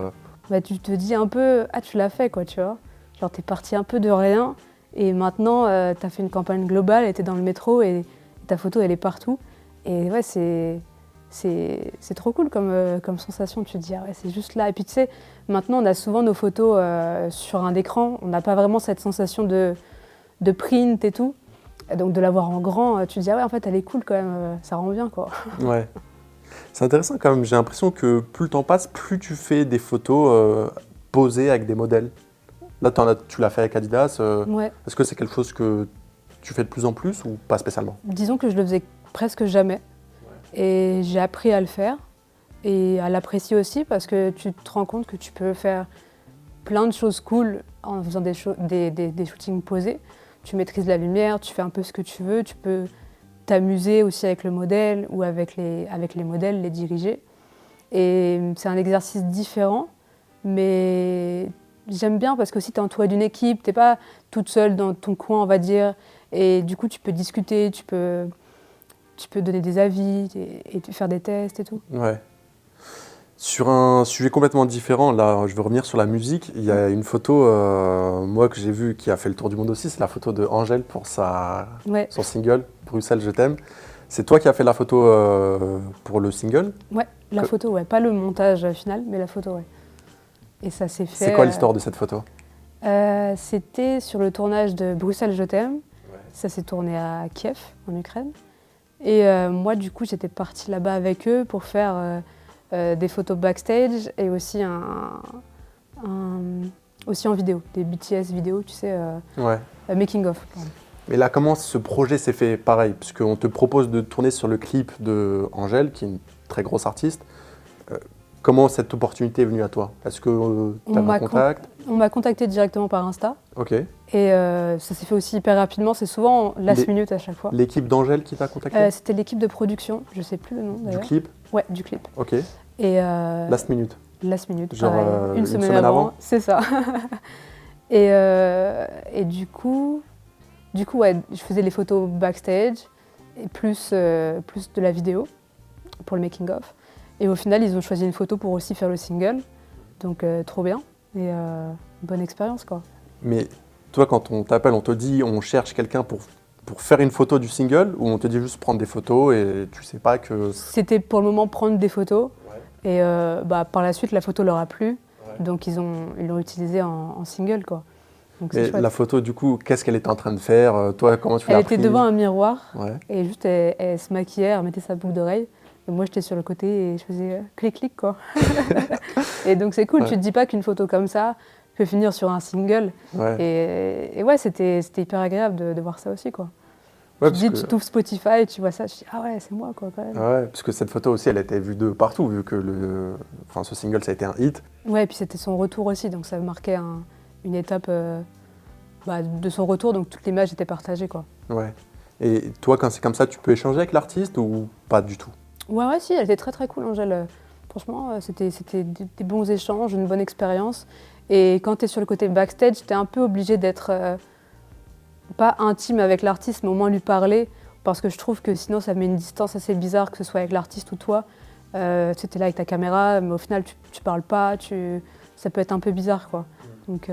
Bah, tu te dis un peu, ah, tu l'as fait, quoi, tu vois. Genre, t'es parti un peu de rien, et maintenant, tu as fait une campagne globale, et t'es dans le métro, et ta photo, elle est partout. Et ouais, c'est trop cool comme sensation. Tu te dis, ah ouais, c'est juste là. Et puis, tu sais, maintenant, on a souvent nos photos sur un écran. On n'a pas vraiment cette sensation de print et tout. Et donc, de l'avoir en grand, tu te dis, ah ouais, en fait, elle est cool quand même. Ça rend bien, quoi. Ouais. C'est intéressant quand même. J'ai l'impression que plus le temps passe, plus tu fais des photos posées avec des modèles. Là, tu l'as fait avec Adidas. Ouais. Est-ce que c'est quelque chose que tu fais de plus en plus ou pas spécialement? Disons que je le faisais presque jamais. Et j'ai appris à le faire et à l'apprécier aussi parce que tu te rends compte que tu peux faire plein de choses cool en faisant des shootings posés. Tu maîtrises la lumière, tu fais un peu ce que tu veux, tu peux t'amuser aussi avec le modèle ou avec les modèles, les diriger. Et c'est un exercice différent, mais j'aime bien parce que si tu es entourée d'une équipe, tu n'es pas toute seule dans ton coin, on va dire. Et du coup, tu peux discuter, tu peux donner des avis et faire des tests et tout. Ouais. Sur un sujet complètement différent, là, je veux revenir sur la musique. Il y a une photo, moi, que j'ai vue, qui a fait le tour du monde aussi. C'est la photo de Angèle pour son single « Bruxelles, je t'aime ». C'est toi qui as fait la photo pour le single? Ouais, la photo, ouais. Pas le montage final, mais la photo, ouais. Et ça s'est fait... C'est quoi l'histoire de cette photo? C'était sur le tournage de Bruxelles, je t'aime. Ouais. Ça s'est tourné à Kiev, en Ukraine. Et moi, du coup, j'étais partie là-bas avec eux pour faire des photos backstage et aussi aussi en vidéo, des BTS vidéos, tu sais, ouais. Making of. Pardon. Mais là, comment ce projet s'est fait pareil? Puisqu'on te propose de tourner sur le clip de Angèle, qui est une très grosse artiste. Comment cette opportunité est venue à toi? Est-ce que tu as un contact? On m'a contacté directement par Insta. Ok. Et ça s'est fait aussi hyper rapidement. C'est souvent last minute à chaque fois. L'équipe d'Angèle qui t'a contacté? C'était l'équipe de production. Je sais plus le nom d'ailleurs. Du clip? Ouais, du clip. Ok. Et last minute? Last minute, genre une semaine avant. C'est ça. Et du coup, ouais, je faisais les photos backstage et plus de la vidéo pour le making of. Et au final, ils ont choisi une photo pour aussi faire le single. Donc, trop bien. Et bonne expérience, quoi. Mais toi, quand on t'appelle, on te dit on cherche quelqu'un pour faire une photo du single ou on te dit juste prendre des photos et tu sais pas que... C'était pour le moment prendre des photos. Ouais. Et par la suite, la photo leur a plu. Ouais. Donc, ils l'ont utilisée en single, quoi. Donc, et la photo, du coup, qu'est-ce qu'elle était en train de faire? Toi, comment tu l'as pris? Elle était devant un miroir. Ouais. Et juste, elle se maquillait, elle mettait sa boucle d'oreille. Et moi, j'étais sur le côté et je faisais clic-clic, quoi. Et donc, c'est cool. Ouais. Tu te dis pas qu'une photo comme ça peut finir sur un single. Ouais. Et ouais, c'était hyper agréable de voir ça aussi, quoi. Ouais, tu t'ouvres Spotify, tu vois ça, tu dis ah ouais, c'est moi, quoi, quand même. Ouais, parce que cette photo aussi, elle a été vue de partout, vu que ce single, ça a été un hit. Ouais, et puis c'était son retour aussi, donc ça marquait une étape de son retour, donc toute l'image était partagée, quoi. Ouais. Et toi, quand c'est comme ça, tu peux échanger avec l'artiste ou pas du tout? Ouais, si, elle était très très cool, Angèle. Franchement, c'était des bons échanges, une bonne expérience. Et quand tu es sur le côté backstage, tu es un peu obligé d'être pas intime avec l'artiste, mais au moins lui parler. Parce que je trouve que sinon, ça met une distance assez bizarre, que ce soit avec l'artiste ou toi. Tu es là avec ta caméra, mais au final, tu parles pas, ça peut être un peu bizarre, quoi. Donc,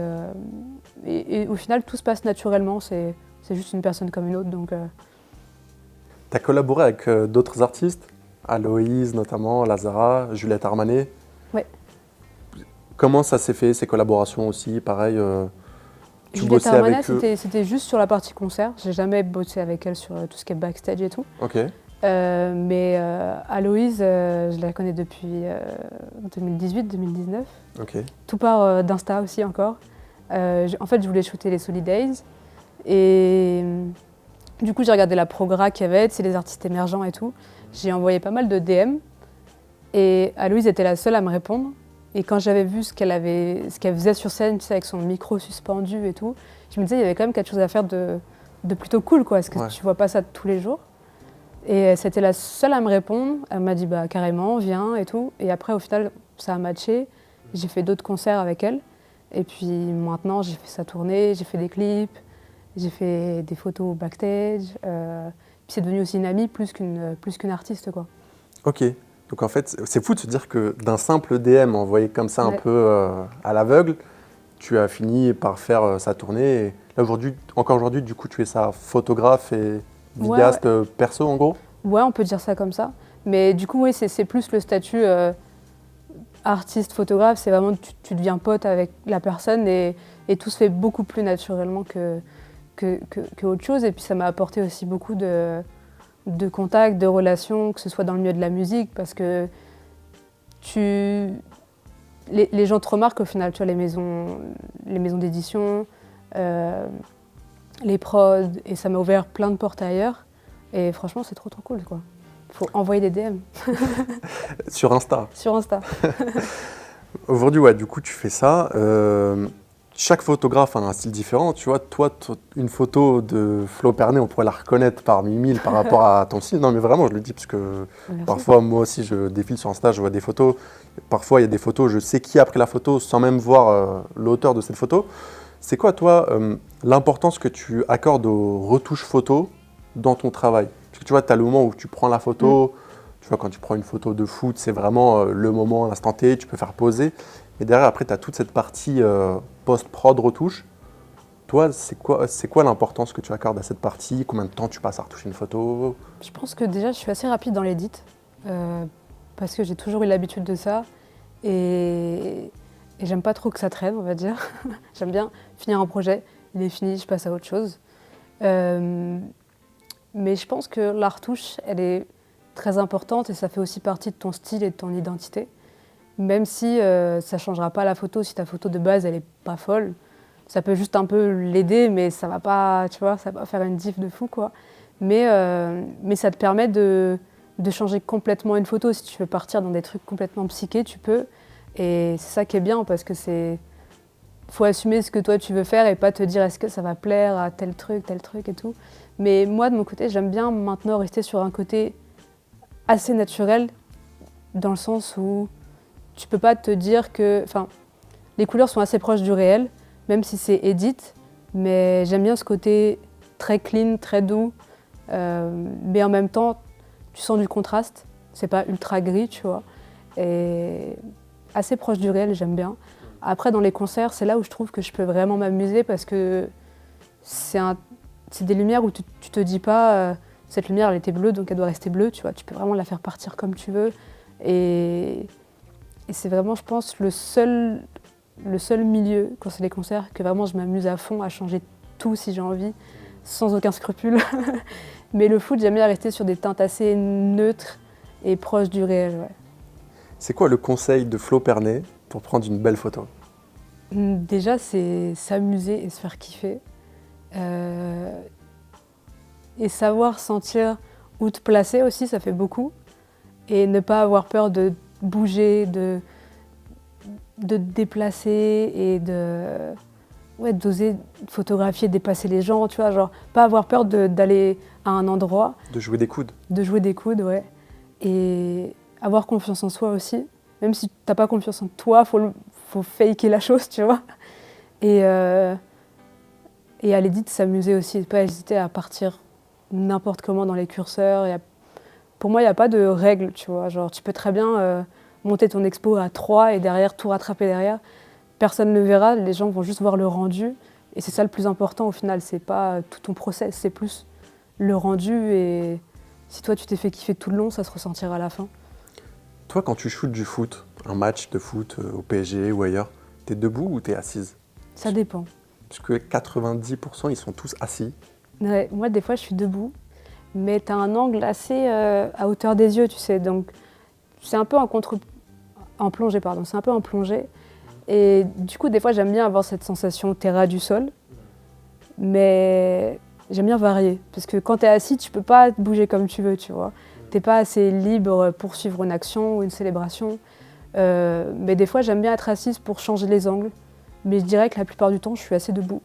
et au final, tout se passe naturellement, c'est juste une personne comme une autre. Donc, Tu as collaboré avec d'autres artistes, Aloïse notamment, Lazara, Juliette Armanet. ouais. Comment ça s'est fait, ces collaborations aussi? Pareil, tu Juliette bossais Armanet, avec eux? c'était juste sur la partie concert. J'ai jamais bossé avec elle sur tout ce qui est backstage et tout. Ok, Mais Aloïse, je la connais depuis 2018-2019. ok. Tout part d'Insta aussi encore. En fait, je voulais shooter les Solidays. Et du coup, j'ai regardé la progra qu'il y avait, c'est les artistes émergents et tout. J'ai envoyé pas mal de DM. Et Aloïse était la seule à me répondre. Et quand j'avais vu ce qu'elle faisait sur scène, tu sais, avec son micro suspendu et tout, je me disais, il y avait quand même quelque chose à faire de plutôt cool, quoi, parce que Ouais. tu vois pas ça tous les jours. Et c'était la seule à me répondre. Elle m'a dit, bah carrément, viens et tout. Et après, au final, ça a matché. J'ai fait d'autres concerts avec elle. Et puis maintenant, j'ai fait sa tournée, j'ai fait des clips, j'ai fait des photos backstage. Puis c'est devenu aussi une amie plus qu'une artiste, quoi. Ok. Donc en fait, c'est fou de se dire que d'un simple DM envoyé comme ça un Ouais. peu à l'aveugle, tu as fini par faire sa tournée. Et là encore aujourd'hui, du coup, tu es sa photographe et vidéaste perso en gros? Ouais, on peut dire ça comme ça. Mais du coup, oui, c'est plus le statut artiste, photographe. C'est vraiment, tu deviens pote avec la personne et tout se fait beaucoup plus naturellement que autre chose. Et puis ça m'a apporté aussi beaucoup de contacts, de relations, que ce soit dans le milieu de la musique, parce que les gens te remarquent au final, tu vois, les maisons d'édition, les prods, et ça m'a ouvert plein de portes ailleurs. Et franchement, c'est trop cool, quoi. Faut envoyer des DM Sur Insta. sur Insta. Aujourd'hui, ouais, du coup, tu fais ça. Chaque photographe a un style différent. Tu vois, toi, une photo de Flo Pernet, on pourrait la reconnaître parmi mille par rapport à ton style. Non, mais vraiment, je le dis parce que Merci. parfois, moi aussi, je défile sur Insta, je vois des photos. Parfois, il y a des photos, je sais qui a pris la photo sans même voir l'auteur de cette photo. C'est quoi, toi, l'importance que tu accordes aux retouches photos dans ton travail? Parce que tu vois, tu as le moment où tu prends la photo. Tu vois, quand tu prends une photo de foot, c'est vraiment le moment, l'instant T, tu peux faire poser. Mais derrière, après, tu as toute cette partie post-prod, retouche. Toi, c'est quoi l'importance que tu accordes à cette partie? Combien de temps tu passes à retoucher une photo? Je pense que déjà, je suis assez rapide dans l'édit, parce que j'ai toujours eu l'habitude de ça. Et j'aime pas trop que ça traîne, on va dire. J'aime bien finir un projet, il est fini, je passe à autre chose. Mais je pense que la retouche, elle est très importante et ça fait aussi partie de ton style et de ton identité. Même si ça ne changera pas la photo, si ta photo de base, elle n'est pas folle. Ça peut juste un peu l'aider, mais ça va pas, tu vois, ça va pas faire une diff de fou, quoi. Mais ça te permet de changer complètement une photo. Si tu veux partir dans des trucs complètement psychés, tu peux. Et c'est ça qui est bien, parce que faut assumer ce que toi tu veux faire et pas te dire est-ce que ça va plaire à tel truc et tout. Mais moi, de mon côté, j'aime bien maintenant rester sur un côté assez naturel, dans le sens où tu peux pas te dire que... Enfin, les couleurs sont assez proches du réel, même si c'est edit, mais j'aime bien ce côté très clean, très doux, mais en même temps, tu sens du contraste, c'est pas ultra gris, tu vois, et assez proche du réel, j'aime bien. Après, dans les concerts, c'est là où je trouve que je peux vraiment m'amuser, parce que c'est des lumières où tu te dis pas cette lumière, elle était bleue, donc elle doit rester bleue, tu vois, tu peux vraiment la faire partir comme tu veux, et c'est vraiment, je pense, le seul milieu, quand c'est les concerts, que vraiment je m'amuse à fond, à changer tout si j'ai envie, sans aucun scrupule. Mais le foot, j'aime bien rester sur des teintes assez neutres et proches du réel. Ouais. C'est quoi le conseil de Flo Pernet pour prendre une belle photo? Déjà, c'est s'amuser et se faire kiffer. Et savoir sentir où te placer aussi, ça fait beaucoup. Et ne pas avoir peur de bouger, de te déplacer et d'oser photographier, dépasser les gens, tu vois, genre pas avoir peur d'aller à un endroit. De jouer des coudes. De jouer des coudes, ouais. Et avoir confiance en soi aussi. Même si tu n'as pas confiance en toi, faut faker la chose, tu vois. Et à l'édit, s'amuser aussi, pas hésiter à partir n'importe comment dans les curseurs. Pour moi, il n'y a pas de règle, tu vois. Genre, tu peux très bien monter ton expo à 3 et derrière, tout rattraper derrière. Personne ne le verra, les gens vont juste voir le rendu. Et c'est ça le plus important au final, c'est pas tout ton process, c'est plus le rendu. Et si toi, tu t'es fait kiffer tout le long, ça se ressentira à la fin. Toi, quand tu shootes du foot, un match de foot au PSG ou ailleurs, t'es debout ou t'es assise? Ça dépend. Parce que 90%, ils sont tous assis. Ouais, moi, des fois, je suis debout, mais tu as un angle assez à hauteur des yeux, tu sais. Donc, c'est un peu en plongée, pardon. C'est un peu en plongée. Et du coup, des fois, j'aime bien avoir cette sensation terre du sol, mais j'aime bien varier. Parce que quand tu es assis, tu peux pas te bouger comme tu veux, tu vois. Tu n'es pas assez libre pour suivre une action ou une célébration. Mais des fois, j'aime bien être assise pour changer les angles. Mais je dirais que la plupart du temps, je suis assez debout.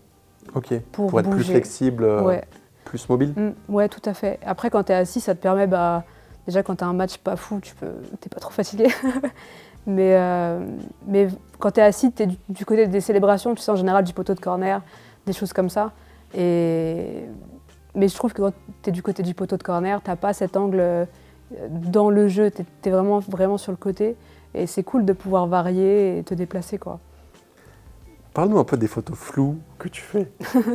Ok, pour être plus bouger. flexible, Ouais. plus mobile. Ouais, tout à fait. Après, quand tu es assis, ça te permet, déjà quand tu as un match pas fou, t'es pas trop fatigué. mais quand tu es assis, tu es du côté des célébrations, tu sais, en général du poteau de corner, des choses comme ça. Mais je trouve que quand tu es du côté du poteau de corner, tu n'as pas cet angle dans le jeu, tu es vraiment, vraiment sur le côté. Et c'est cool de pouvoir varier et te déplacer, quoi. Parle-nous un peu des photos floues que tu fais.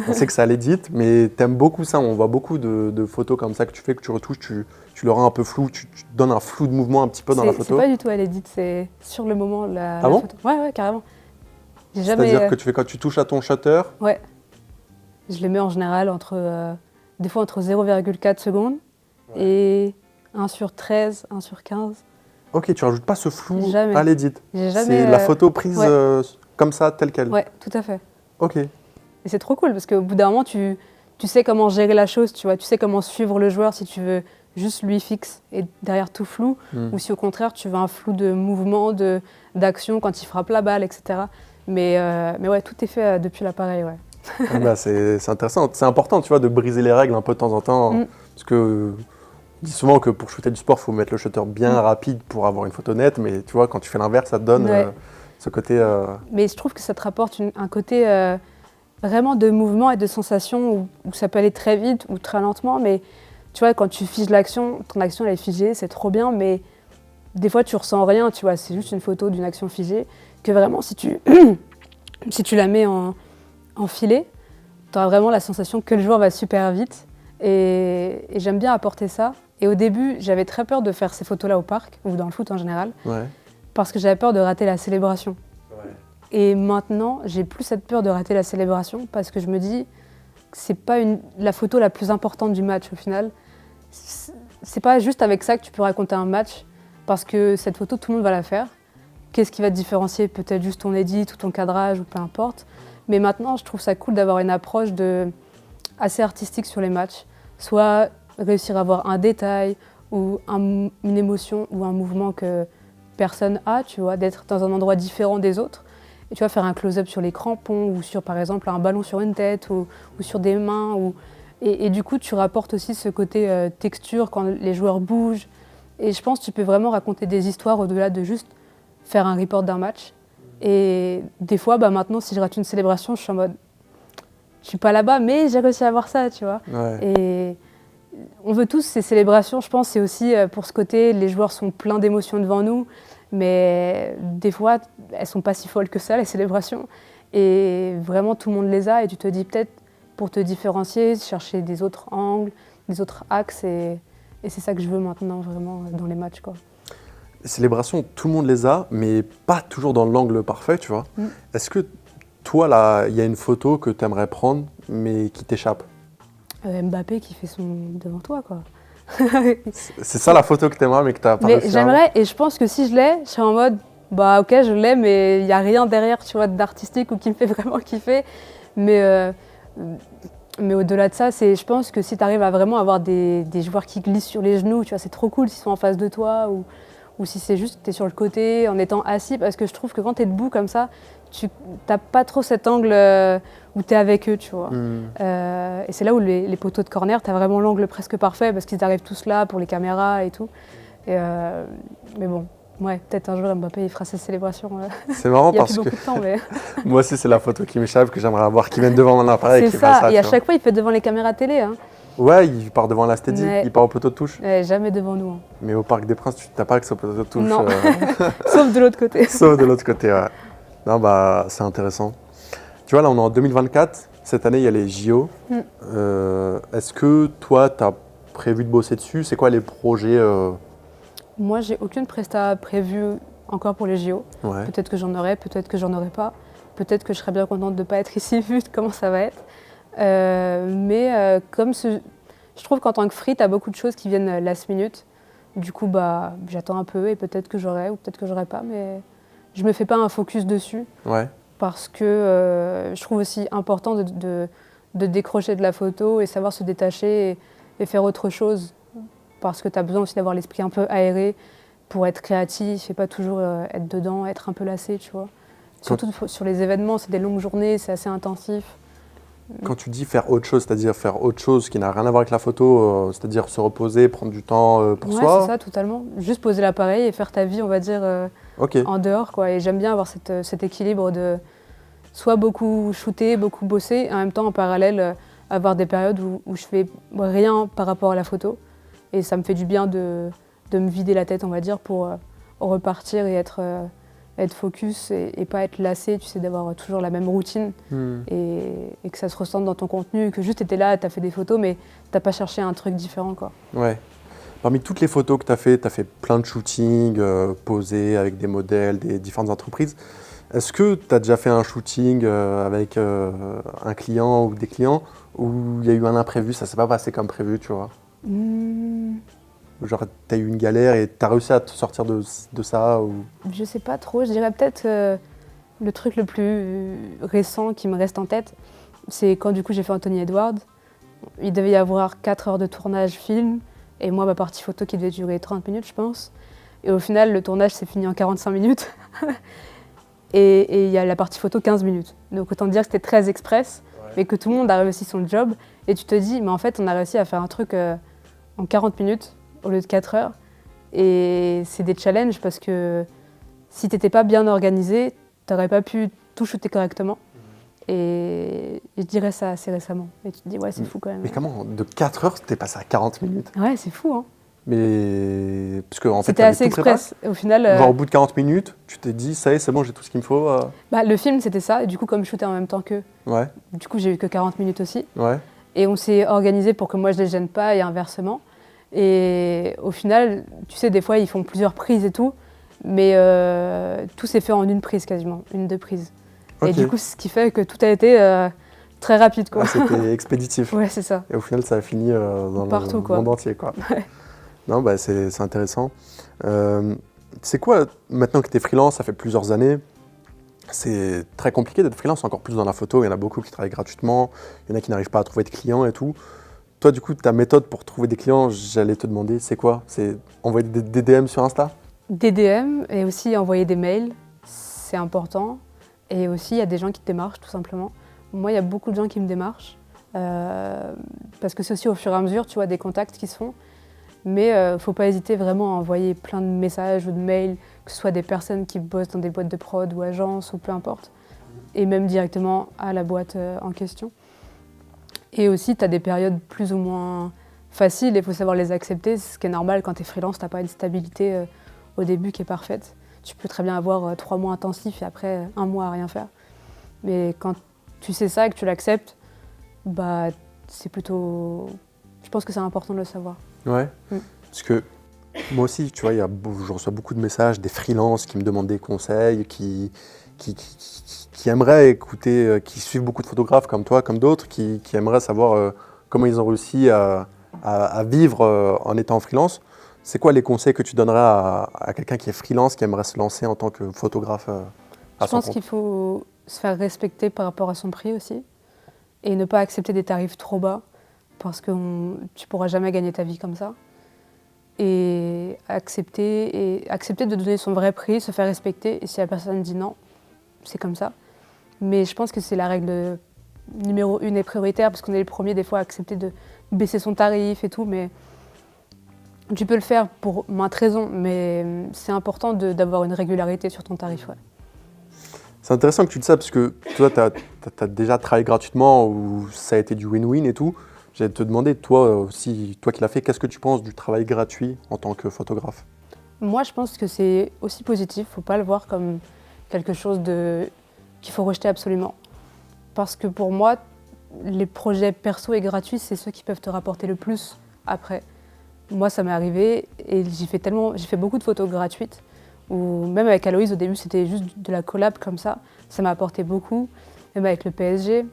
On sait que ça l'édit, mais t'aimes beaucoup ça. On voit beaucoup de photos comme ça que tu fais, que tu retouches, tu le rends un peu flou, tu donnes un flou de mouvement un petit peu dans la photo. C'est pas du tout à l'édit, c'est sur le moment la bon photo. Ouais, carrément. C'est-à-dire que tu fais quand tu touches à ton shutter. Ouais. Je les mets en général des fois entre 0,4 secondes et 1 sur 13, 1 sur 15. Ok, tu rajoutes pas ce flou Jamais. à l'édit. C'est la photo prise comme ça, telle qu'elle. Ouais, tout à fait. Ok. Et c'est trop cool parce qu'au bout d'un moment, tu sais comment gérer la chose, tu vois. Tu sais comment suivre le joueur si tu veux juste lui fixe et derrière tout flou, ou si au contraire tu veux un flou de mouvement, d'action quand il frappe la balle, etc. Mais ouais, tout est fait depuis l'appareil, ouais. C'est intéressant. C'est important, tu vois, de briser les règles un peu de temps en temps. Parce que on dit souvent que pour shooter du sport, il faut mettre le shutter bien rapide pour avoir une photo nette. Mais tu vois, quand tu fais l'inverse, ça te donne ce côté... Mais je trouve que ça te rapporte un côté vraiment de mouvement et de sensation où ça peut aller très vite ou très lentement. Mais tu vois, quand tu figes l'action, ton action elle est figée, c'est trop bien. Mais des fois, tu ressens rien, tu vois. C'est juste une photo d'une action figée. Que vraiment, si tu la mets en filet, tu auras vraiment la sensation que le joueur va super vite. Et j'aime bien apporter ça. Et au début, j'avais très peur de faire ces photos-là au parc, ou dans le foot en général, parce que j'avais peur de rater la célébration. Ouais. Et maintenant, j'ai plus cette peur de rater la célébration, parce que je me dis que c'est pas la photo la plus importante du match au final. C'est pas juste avec ça que tu peux raconter un match, parce que cette photo, tout le monde va la faire. Qu'est-ce qui va te différencier? Peut-être juste ton edit ou ton cadrage, ou peu importe. Mais maintenant, je trouve ça cool d'avoir une approche assez artistique sur les matchs. Soit réussir à avoir un détail ou une émotion ou un mouvement que personne a, tu vois, d'être dans un endroit différent des autres. Et tu vas faire un close-up sur les crampons ou sur, par exemple, un ballon sur une tête ou sur des mains. Et du coup, tu rapportes aussi ce côté texture quand les joueurs bougent. Et je pense que tu peux vraiment raconter des histoires au-delà de juste faire un report d'un match. Et des fois, maintenant, si je rate une célébration, je suis en mode... Je suis pas là-bas, mais j'ai réussi à avoir ça, tu vois. Ouais. Et on veut tous ces célébrations, je pense, c'est aussi pour ce côté, les joueurs sont pleins d'émotions devant nous, mais des fois, elles sont pas si folles que ça, les célébrations. Et vraiment, tout le monde les a, et tu te dis peut-être, pour te différencier, chercher des autres angles, des autres axes, et c'est ça que je veux maintenant, vraiment, dans les matchs, quoi. Les célébrations, tout le monde les a, mais pas toujours dans l'angle parfait, tu vois. Est-ce que toi, là, il y a une photo que tu aimerais prendre, mais qui t'échappe? Mbappé qui fait son devant toi, quoi. C'est ça la photo que tu aimerais, mais que tu n'as pas réussi à j'aimerais, et je pense que si je l'ai, je serais en mode, ok, je l'ai, mais il n'y a rien derrière, tu vois, d'artistique ou qui me fait vraiment kiffer. Mais au-delà de ça, je pense que si tu arrives à vraiment avoir des joueurs qui glissent sur les genoux, tu vois, c'est trop cool s'ils sont en face de toi, ou si c'est juste que tu es sur le côté en étant assis, parce que je trouve que quand tu es debout comme ça, tu n'as pas trop cet angle où tu es avec eux, tu vois. Et c'est là où les poteaux de corner, tu as vraiment l'angle presque parfait, parce qu'ils arrivent tous là pour les caméras et tout. Mais bon, ouais, peut-être un jour Mbappé il fera ses célébrations. C'est marrant Il n'y a parce plus que beaucoup de temps, mais moi aussi, c'est la photo qui m'échappe, que j'aimerais avoir, qui vienne devant mon appareil et c'est qui fasse ça. ça. Et à Tu vois. chaque fois, il fait devant les caméras télé. Hein. Ouais, il part devant la Steady, Ouais. il part au poteau de touche. Ouais, jamais devant nous. Hein. Mais au Parc des Princes, tu n'as pas accès au poteau de touche. Non. Sauf de l'autre côté. Sauf de l'autre côté, ouais. Non, bah, c'est intéressant. Tu vois, là, on est en 2024. Cette année, il y a les JO. Est-ce que toi, tu as prévu de bosser dessus? C'est quoi les projets Moi, j'ai aucune presta prévue encore pour les JO. Ouais. Peut-être que j'en aurai, peut-être que j'en aurai pas. Peut-être que je serais bien contente de ne pas être ici vu comment ça va être. Je trouve qu'en tant que free, tu as beaucoup de choses qui viennent last minute. Du coup, bah, j'attends un peu et peut-être que j'aurai ou peut-être que j'aurai pas. Mais je me fais pas un focus dessus. Ouais. Parce que je trouve aussi important de décrocher de la photo et savoir se détacher et faire autre chose. Parce que tu as besoin aussi d'avoir l'esprit un peu aéré pour être créatif et pas toujours être dedans, être un peu lassé, tu vois. Surtout sur les événements, c'est des longues journées, c'est assez intensif. Quand tu dis faire autre chose, c'est-à-dire faire autre chose qui n'a rien à voir avec la photo, c'est-à-dire se reposer, prendre du temps pour soi? Ouais, c'est ça, totalement. Juste poser l'appareil et faire ta vie, on va dire, Ok. en dehors, quoi. Et j'aime bien avoir cet équilibre de soit beaucoup shooter, beaucoup bosser, et en même temps, en parallèle, avoir des périodes où je fais rien par rapport à la photo. Et ça me fait du bien de me vider la tête, on va dire, pour repartir et être focus et pas être lassé, tu sais, d'avoir toujours la même routine et que ça se ressente dans ton contenu, que juste tu étais là, tu as fait des photos, mais tu pas cherché un truc différent, quoi. Ouais. Parmi toutes les photos que tu as fait plein de shootings, posés avec des modèles, des différentes entreprises. Est-ce que tu as déjà fait un shooting avec un client ou des clients où il y a eu un imprévu, ça s'est pas passé comme prévu, tu vois? Genre, tu as eu une galère et tu as réussi à te sortir de ça ou... Je sais pas trop, je dirais peut-être le truc le plus récent qui me reste en tête, c'est quand du coup j'ai fait Anthony Edwards. Il devait y avoir 4 heures de tournage film et moi ma partie photo qui devait durer 30 minutes, je pense. Et au final, le tournage s'est fini en 45 minutes. Et il y a la partie photo 15 minutes. Donc autant dire que c'était très express, mais que tout le monde a réussi son job. Et tu te dis, mais en fait, on a réussi à faire un truc en 40 minutes au lieu de 4 heures. Et c'est des challenges parce que si tu n'étais pas bien organisé, tu n'aurais pas pu tout shooter correctement. Et je dirais ça assez récemment. Et tu te dis, ouais, c'est fou quand même. Mais comment, de 4 heures, t'es passé à 40 minutes? Ouais, c'est fou, hein. Mais parce que en fait, c'était assez express. Au final, genre au bout de 40 minutes, tu t'es dit, ça y est, c'est bon, j'ai tout ce qu'il me faut. Bah, le film, c'était ça. Et du coup, comme je shootais en même temps qu'eux, Ouais, du coup, j'ai eu que 40 minutes aussi. ouais. Et on s'est organisé pour que moi, je les gêne pas et inversement. Et au final, tu sais, des fois, ils font plusieurs prises et tout. Mais tout s'est fait en une prise quasiment, 1-2 prises. Ok. Et du coup, ce qui fait que tout a été très rapide, quoi. Ah, c'était expéditif. Ouais, c'est ça. Et au final, ça a fini dans Partout, le quoi. monde entier, quoi. Ouais. Non, bah, c'est intéressant. C'est quoi, maintenant que tu es freelance, ça fait plusieurs années, c'est très compliqué d'être freelance, encore plus dans la photo. Il y en a beaucoup qui travaillent gratuitement, il y en a qui n'arrivent pas à trouver de clients et tout. Toi, du coup, ta méthode pour trouver des clients, j'allais te demander, c'est quoi? C'est envoyer des DM sur Insta? Des DM et aussi envoyer des mails, c'est important. Et aussi, il y a des gens qui te démarchent, tout simplement. Moi, il y a beaucoup de gens qui me démarchent. Parce que c'est aussi au fur et à mesure, tu vois, des contacts qui se font. Mais il ne faut pas hésiter vraiment à envoyer plein de messages ou de mails, que ce soit des personnes qui bossent dans des boîtes de prod ou agences ou peu importe. Et même directement à la boîte en question. Et aussi, tu as des périodes plus ou moins faciles et il faut savoir les accepter. Ce qui est normal quand tu es freelance, tu n'as pas une stabilité au début qui est parfaite. Tu peux très bien avoir 3 mois intensifs et après 1 mois à rien faire. Mais quand tu sais ça et que tu l'acceptes, bah, c'est plutôt... Je pense que c'est important de le savoir. Ouais, parce que moi aussi, tu vois, je reçois beaucoup de messages, des freelances qui me demandent des conseils, qui aimeraient écouter, qui suivent beaucoup de photographes comme toi, comme d'autres, qui aimeraient savoir comment ils ont réussi à vivre en étant freelance. C'est quoi les conseils que tu donnerais à quelqu'un qui est freelance, qui aimerait se lancer en tant que photographe à Je son pense compte? qu'il faut se faire respecter par rapport à son prix aussi et ne pas accepter des tarifs trop bas parce que tu ne pourras jamais gagner ta vie comme ça. Et accepter de donner son vrai prix, se faire respecter. Et si la personne dit non, c'est comme ça. Mais je pense que c'est la règle numéro 1 et prioritaire parce qu'on est les premiers des fois à accepter de baisser son tarif et tout. Mais Tu peux le faire pour maintes raisons, mais c'est important d'avoir une régularité sur ton tarif. Ouais. C'est intéressant que tu dis ça parce que toi, tu as déjà travaillé gratuitement ou ça a été du win-win et tout. J'allais te demander, toi aussi, toi qui l'as fait, qu'est-ce que tu penses du travail gratuit en tant que photographe? Moi, je pense que c'est aussi positif. Il ne faut pas le voir comme quelque chose qu'il faut rejeter absolument. Parce que pour moi, les projets perso et gratuits, c'est ceux qui peuvent te rapporter le plus après. Moi, ça m'est arrivé et j'ai fait beaucoup de photos gratuites. Ou même avec Aloïse, au début, c'était juste de la collab comme ça. Ça m'a apporté beaucoup. Même avec le PSG.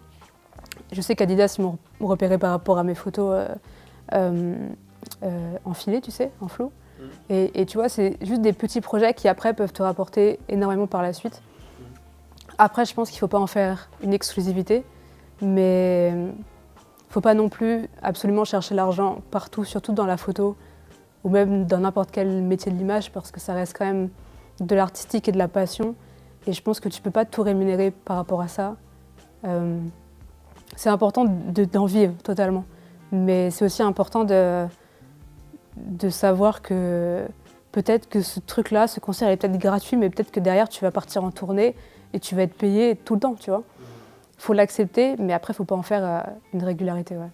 Je sais qu'Adidas m'ont repéré par rapport à mes photos enfilées, tu sais, en flou. Et tu vois, c'est juste des petits projets qui après peuvent te rapporter énormément par la suite. Après, je pense qu'il ne faut pas en faire une exclusivité, mais il ne faut pas non plus absolument chercher l'argent partout, surtout dans la photo ou même dans n'importe quel métier de l'image, parce que ça reste quand même de l'artistique et de la passion. Et je pense que tu ne peux pas tout rémunérer par rapport à ça. C'est important d'en vivre totalement, mais c'est aussi important de savoir que peut-être que ce truc-là, ce concert est peut-être gratuit, mais peut-être que derrière tu vas partir en tournée et tu vas être payé tout le temps, tu vois. Il faut l'accepter, mais après il ne faut pas en faire une régularité. Ouais.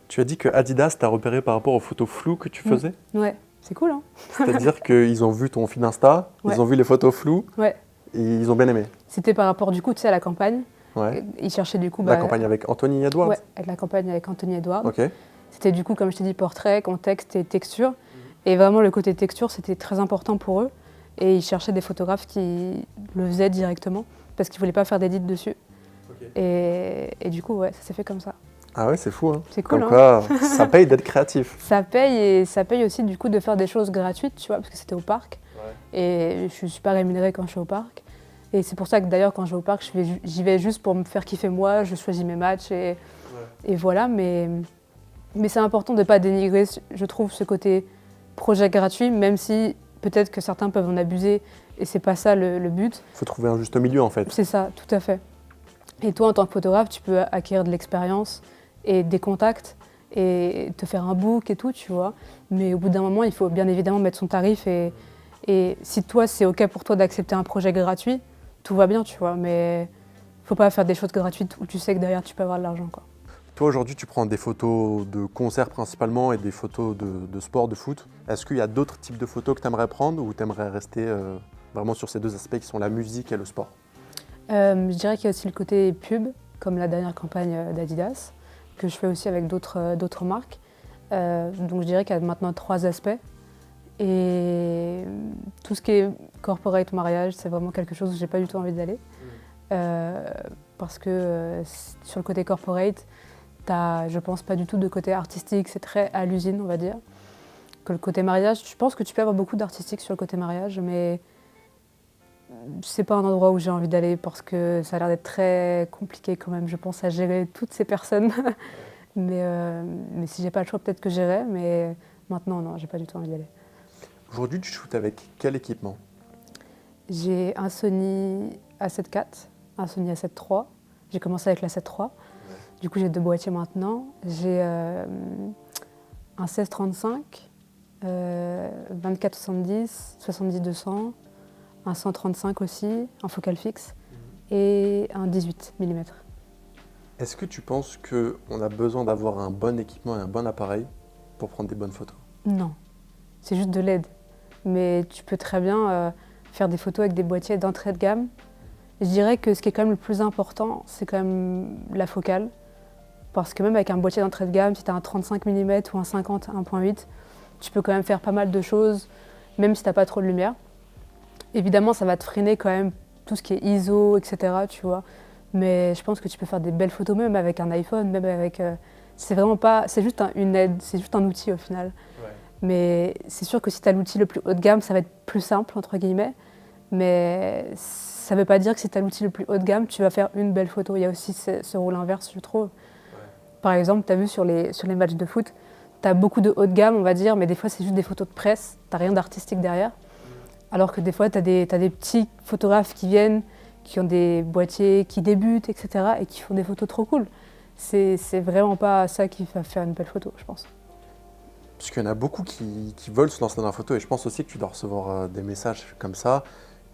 Tu as dit que Adidas t'a repéré par rapport aux photos floues que tu faisais? Ouais, c'est cool, hein. C'est-à-dire qu'ils ont vu ton feed Insta, Ouais. ils ont vu les photos floues Ouais. et ils ont bien aimé. C'était par rapport du coup, tu sais, à la campagne. Ouais. Ils cherchaient du coup... La campagne avec Anthony Edwards? Ouais, avec la campagne avec Anthony Edwards. Ok. C'était du coup, comme je t'ai dit, portrait, contexte et texture. Et vraiment, le côté texture, c'était très important pour eux. Et ils cherchaient des photographes qui le faisaient directement, parce qu'ils ne voulaient pas faire d'édit dessus. Okay. Et du coup, ouais, ça s'est fait comme ça. Ah ouais, c'est fou, hein. C'est cool, comme quoi, hein. Ça paye d'être créatif. Ça paye, et ça paye aussi du coup de faire des choses gratuites, tu vois, parce que c'était au parc. Ouais. Et je ne suis pas rémunérée quand je suis au parc. Et c'est pour ça que d'ailleurs, quand je vais au parc, j'y vais juste pour me faire kiffer moi, je choisis mes matchs et voilà. Mais c'est important de ne pas dénigrer, je trouve, ce côté projet gratuit, même si peut-être que certains peuvent en abuser et c'est pas ça le but. Il faut trouver un juste milieu en fait. C'est ça, tout à fait. Et toi, en tant que photographe, tu peux acquérir de l'expérience et des contacts et te faire un book et tout, tu vois. Mais au bout d'un moment, il faut bien évidemment mettre son tarif et si toi, c'est OK pour toi d'accepter un projet gratuit, tout va bien, tu vois. Mais faut pas faire des choses gratuites où tu sais que derrière, tu peux avoir de l'argent, quoi. Toi, aujourd'hui, tu prends des photos de concerts principalement et des photos de sport, de foot. Est-ce qu'il y a d'autres types de photos que tu aimerais prendre ou tu aimerais rester vraiment sur ces deux aspects qui sont la musique et le sport? Je dirais qu'il y a aussi le côté pub, comme la dernière campagne d'Adidas, que je fais aussi avec d'autres marques. Donc je dirais qu'il y a maintenant 3 aspects. Et tout ce qui est corporate mariage, c'est vraiment quelque chose où j'ai pas du tout envie d'aller. Parce que sur le côté corporate, je pense pas du tout de côté artistique, c'est très à l'usine, on va dire. Que le côté mariage, je pense que tu peux avoir beaucoup d'artistique sur le côté mariage, mais c'est pas un endroit où j'ai envie d'aller parce que ça a l'air d'être très compliqué quand même, je pense, à gérer toutes ces personnes. mais si j'ai pas le choix, peut-être que j'irai, mais maintenant, non, j'ai pas du tout envie d'aller. Aujourd'hui, tu shootes avec quel équipement? J'ai un Sony A7 IV, un Sony A7 III. J'ai commencé avec l'A7 III. Du coup, j'ai 2 boîtiers maintenant. J'ai un 16-35, 24-70, 70-200, un 135 aussi, un focal fixe et un 18 mm. Est-ce que tu penses qu'on a besoin d'avoir un bon équipement et un bon appareil pour prendre des bonnes photos? Non, c'est juste de l'aide. Mais tu peux très bien faire des photos avec des boîtiers d'entrée de gamme. Je dirais que ce qui est quand même le plus important, c'est quand même la focale. Parce que même avec un boîtier d'entrée de gamme, si tu as un 35 mm ou un 50 1.8, tu peux quand même faire pas mal de choses, même si tu n'as pas trop de lumière. Évidemment, ça va te freiner quand même tout ce qui est ISO, etc. Tu vois. Mais je pense que tu peux faire des belles photos même avec un iPhone, même avec... c'est vraiment pas... C'est juste une aide, c'est juste un outil au final. Ouais. Mais c'est sûr que si tu as l'outil le plus haut de gamme, ça va être plus simple, entre guillemets. Mais ça ne veut pas dire que si tu as l'outil le plus haut de gamme, tu vas faire une belle photo. Il y a aussi ce rôle inverse, je trouve. Par exemple, tu as vu sur les matchs de foot, tu as beaucoup de haut de gamme, on va dire, mais des fois, c'est juste des photos de presse, tu n'as rien d'artistique derrière. Alors que des fois, tu as des petits photographes qui viennent, qui ont des boîtiers, qui débutent, etc. et qui font des photos trop cool. C'est vraiment pas ça qui va faire une belle photo, je pense. Parce qu'il y en a beaucoup qui veulent se lancer dans la photo et je pense aussi que tu dois recevoir des messages comme ça,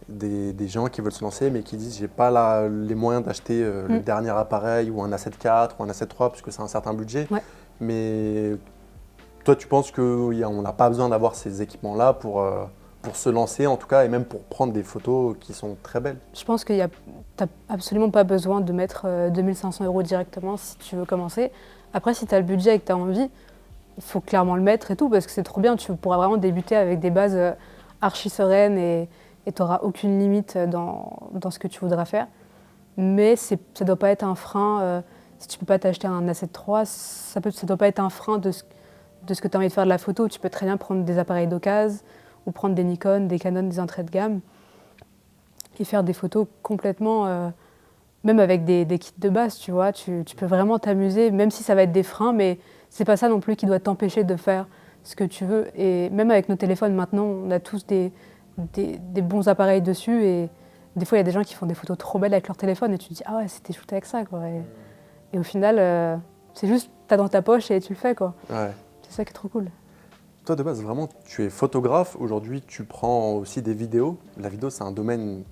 des gens qui veulent se lancer mais qui disent j'ai pas les moyens d'acheter le dernier appareil ou un A7 IV ou un A7 III parce que c'est un certain budget. Ouais. Mais toi tu penses qu'on n'a pas besoin d'avoir ces équipements-là pour se lancer en tout cas et même pour prendre des photos qui sont très belles. Je pense que tu n'as absolument pas besoin de mettre 2500 € directement si tu veux commencer. Après, si tu as le budget et que tu as envie, il faut clairement le mettre et tout, parce que c'est trop bien. Tu pourras vraiment débuter avec des bases archi sereines et tu n'auras aucune limite dans ce que tu voudras faire. Mais ça ne doit pas être un frein. Si tu ne peux pas t'acheter un A7 III, ça ne doit pas être un frein de ce que tu as envie de faire de la photo. Tu peux très bien prendre des appareils d'occasion ou prendre des Nikon, des Canon, des entrées de gamme et faire des photos complètement, même avec des kits de base, tu vois. Tu peux vraiment t'amuser, même si ça va être des freins, mais c'est pas ça non plus qui doit t'empêcher de faire ce que tu veux. Et même avec nos téléphones maintenant, on a tous des bons appareils dessus et des fois il y a des gens qui font des photos trop belles avec leur téléphone et tu te dis ah ouais, c'était shooté avec ça, quoi. Et au final, c'est juste t'as dans ta poche et tu le fais, quoi. Ouais. C'est ça qui est trop cool. Toi, de base, vraiment, tu es photographe. Aujourd'hui, tu prends aussi des vidéos. La vidéo, c'est un domaine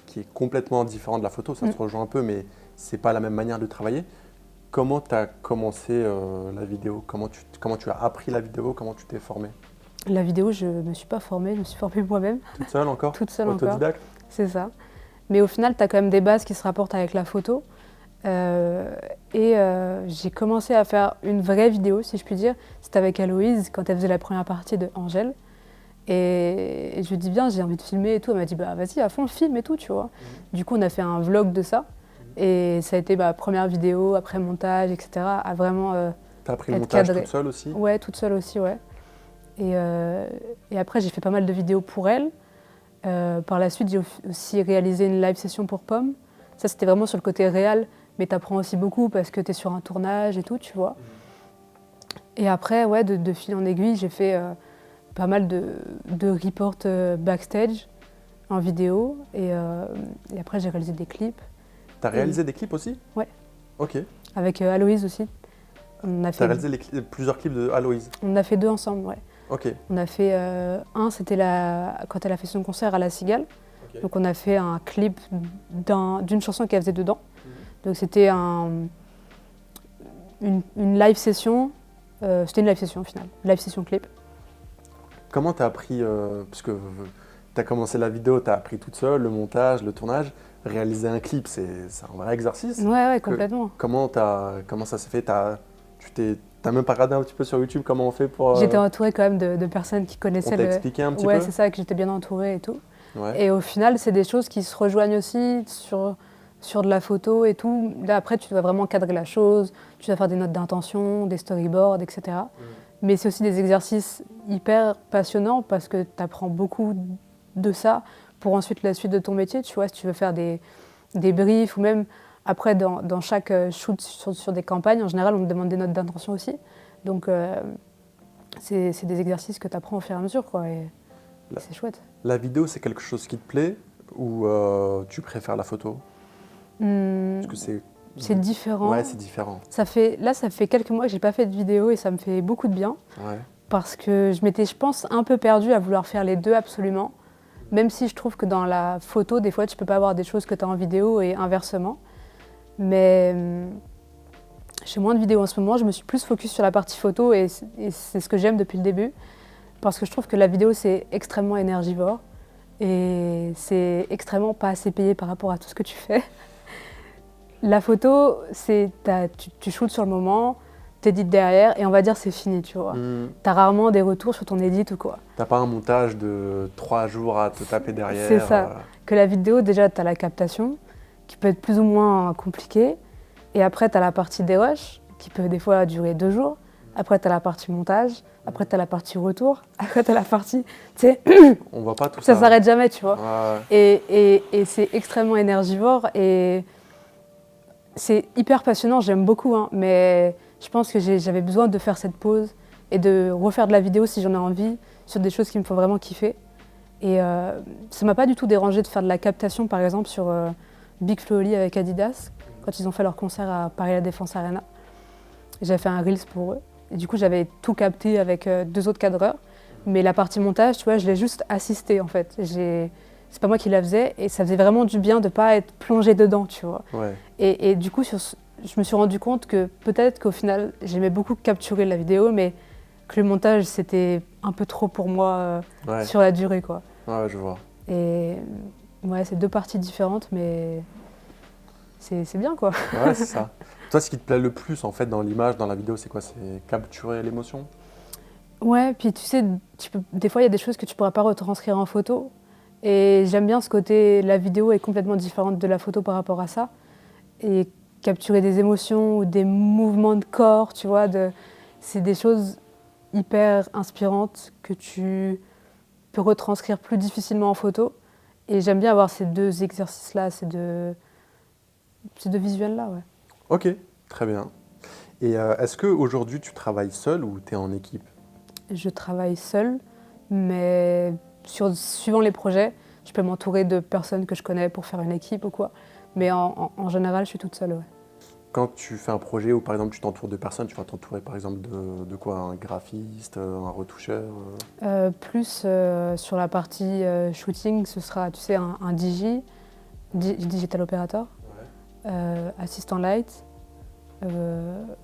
qui est complètement différent de la photo. Ça se rejoint un peu, mais c'est pas la même manière de travailler. Comment tu as commencé la vidéo ? Comment tu as appris la vidéo ? Comment tu t'es formée ? La vidéo, je ne me suis pas formée, je me suis formée moi-même. Toute seule encore ? Toute seule encore. Autodidacte ? C'est ça. Mais au final, tu as quand même des bases qui se rapportent avec la photo. J'ai commencé à faire une vraie vidéo, si je puis dire. C'était avec Aloïse, quand elle faisait la première partie de Angèle. Et je lui dis bien, j'ai envie de filmer et tout. Elle m'a dit, bah vas-y, à fond, filme et tout, tu vois. Du coup, on a fait un vlog de ça. Et ça a été première vidéo, après montage, etc. À vraiment T'as appris le montage toute seule aussi ? Ouais, toute seule aussi, ouais. Et après, j'ai fait pas mal de vidéos pour elle. Par la suite, j'ai aussi réalisé une live session pour Pomme. Ça, c'était vraiment sur le côté réel. Mais tu apprends aussi beaucoup parce que tu es sur un tournage et tout, tu vois. Et après, ouais, de fil en aiguille, j'ai fait pas mal de reports backstage en vidéo. Et après, j'ai réalisé des clips. T'as réalisé des clips aussi ? Ouais. Ok. Avec Aloïse aussi. T'as réalisé plusieurs clips de Aloïse ? On a fait 2 ensemble, ouais. Ok. On a fait un, c'était quand elle a fait son concert à La Cigale. Okay. Donc on a fait un clip d'une chanson qu'elle faisait dedans. Donc c'était une live session, c'était une live session au final, live session clip. Comment tu as appris, parce que tu as commencé la vidéo, tu as appris toute seule, le montage, le tournage, réaliser un clip, c'est un vrai exercice. Ouais, complètement. Comment ça s'est fait? T'as même pas regardé un petit peu sur YouTube comment on fait pour… J'étais entourée quand même de personnes qui connaissaient on t'a expliqué un petit peu? Ouais, c'est ça, que j'étais bien entourée et tout. Ouais. Et au final, c'est des choses qui se rejoignent aussi sur de la photo et tout. Là, après, tu dois vraiment cadrer la chose, tu dois faire des notes d'intention, des storyboards, etc. Mais c'est aussi des exercices hyper passionnants parce que tu apprends beaucoup de ça pour ensuite la suite de ton métier. Tu vois, si tu veux faire des briefs ou même après dans chaque shoot sur des campagnes, en général, on te demande des notes d'intention aussi. Donc, c'est des exercices que tu apprends au fur et à mesure, quoi. Et c'est chouette. La vidéo, c'est quelque chose qui te plaît ou tu préfères la photo? Parce que c'est différent. Ouais, c'est différent. Ça fait quelques mois que j'ai pas fait de vidéo et ça me fait beaucoup de bien. Ouais. Parce que je m'étais, je pense, un peu perdue à vouloir faire les deux absolument. Même si je trouve que dans la photo, des fois, tu peux pas avoir des choses que tu as en vidéo et inversement. Mais je fais moins de vidéos en ce moment. Je me suis plus focus sur la partie photo et c'est ce que j'aime depuis le début. Parce que je trouve que la vidéo, c'est extrêmement énergivore. Et c'est extrêmement pas assez payé par rapport à tout ce que tu fais. La photo, tu shootes sur le moment, t'édites derrière et on va dire c'est fini, tu vois. T'as rarement des retours sur ton edit ou quoi. T'as pas un montage de 3 jours à te taper derrière. C'est ça. Que la vidéo, déjà, t'as la captation qui peut être plus ou moins compliquée. Et après, t'as la partie des rushs qui peut des fois durer 2 jours. Après, t'as la partie montage. Après, t'as la partie retour. Après, t'as la partie… Tu sais, on voit pas tout ça. Ça s'arrête jamais, tu vois. Ouais. Et c'est extrêmement énergivore et c'est hyper passionnant, j'aime beaucoup, hein, mais je pense que j'avais besoin de faire cette pause et de refaire de la vidéo si j'en ai envie, sur des choses qui me font vraiment kiffer. Et ça m'a pas du tout dérangé de faire de la captation, par exemple, sur Big Flo et Oli avec Adidas, quand ils ont fait leur concert à Paris La Défense Arena. J'avais fait un Reels pour eux. Et du coup, j'avais tout capté avec 2 autres cadreurs. Mais la partie montage, tu vois, je l'ai juste assisté en fait. C'est pas moi qui la faisais et ça faisait vraiment du bien de pas être plongée dedans, tu vois. Ouais. Et du coup, je me suis rendu compte que peut-être qu'au final, j'aimais beaucoup capturer la vidéo, mais que le montage, c'était un peu trop pour moi sur la durée, quoi. Ouais, je vois. Et ouais, c'est 2 parties différentes, mais c'est bien, quoi. Ouais, c'est ça. Toi, ce qui te plaît le plus en fait dans l'image, dans la vidéo, c'est quoi? C'est capturer l'émotion? Ouais, puis tu sais, des fois, il y a des choses que tu pourras pas retranscrire en photo. Et j'aime bien ce côté, la vidéo est complètement différente de la photo par rapport à ça. Et capturer des émotions ou des mouvements de corps, tu vois, c'est des choses hyper inspirantes que tu peux retranscrire plus difficilement en photo. Et j'aime bien avoir ces 2 exercices-là, ces deux visuels-là, ouais. Ok, très bien. Et est-ce qu'aujourd'hui tu travailles seul ou tu es en équipe? Je travaille seule, mais suivant les projets, je peux m'entourer de personnes que je connais pour faire une équipe ou quoi. Mais en général, je suis toute seule, ouais. Quand tu fais un projet où par exemple tu t'entoures de personnes, tu vas t'entourer par exemple de quoi? Un graphiste, un retoucheur? Plus sur la partie shooting, ce sera, tu sais, un digital operator, assistant light,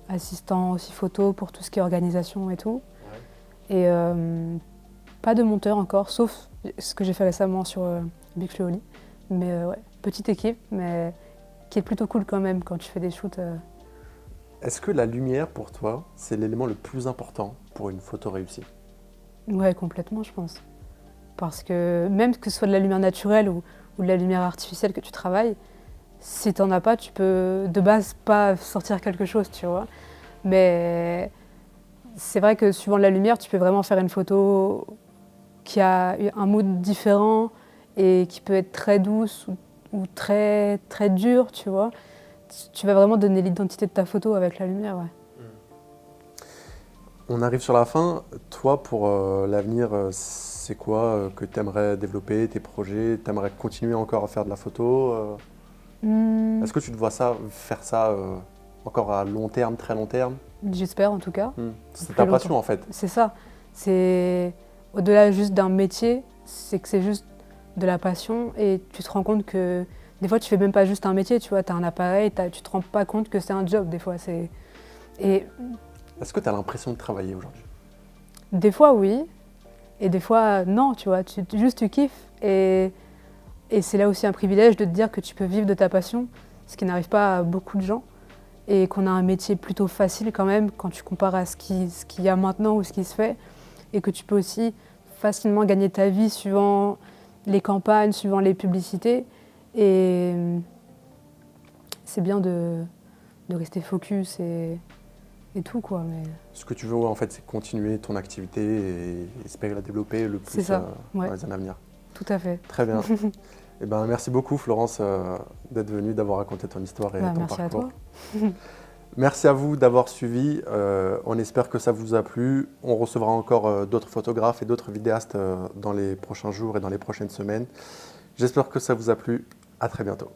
assistant aussi photo pour tout ce qui est organisation et tout. Et pas de monteur encore, sauf ce que j'ai fait récemment sur Big Flo Oli. Mais ouais, petite équipe, mais qui est plutôt cool quand même quand tu fais des shoots. Est-ce que la lumière pour toi, c'est l'élément le plus important pour une photo réussie? Ouais, complètement, je pense. Parce que même que ce soit de la lumière naturelle ou de la lumière artificielle que tu travailles, si t'en as pas, tu peux de base pas sortir quelque chose, tu vois. Mais c'est vrai que suivant la lumière, tu peux vraiment faire une photo qui a un mood différent et qui peut être très douce ou très, très dure, tu vois. Tu vas vraiment donner l'identité de ta photo avec la lumière, ouais. On arrive sur la fin. Toi, pour l'avenir, c'est quoi que tu aimerais développer, tes projets? Tu aimerais continuer encore à faire de la photo? Est-ce que tu te vois faire ça encore à long terme, très long terme? J'espère en tout cas. C'est Plus ta longtemps. passion en fait. C'est ça. C'est au-delà juste d'un métier, c'est que c'est juste de la passion et tu te rends compte que des fois tu fais même pas juste un métier, tu vois, tu as un appareil, tu te rends pas compte que c'est un job des fois. Et Est-ce que tu as l'impression de travailler aujourd'hui? des fois oui, et des fois non, tu vois, juste tu kiffes et c'est là aussi un privilège de te dire que tu peux vivre de ta passion, ce qui n'arrive pas à beaucoup de gens. Et qu'on a un métier plutôt facile quand même quand tu compares à ce qu'il y a maintenant ou ce qui se fait, et que tu peux aussi facilement gagner ta vie suivant les campagnes, suivant les publicités. Et c'est bien de rester focus et tout, quoi. Mais Ce que tu veux en fait, c'est continuer ton activité et espérer la développer le c'est plus ça, ouais, dans les années à venir. tout à fait. Très bien. Eh ben, merci beaucoup Florence d'être venue, d'avoir raconté ton histoire et ton Merci à parcours. toi. Merci à vous d'avoir suivi. On espère que ça vous a plu. On recevra encore d'autres photographes et d'autres vidéastes dans les prochains jours et dans les prochaines semaines. J'espère que ça vous a plu. À très bientôt.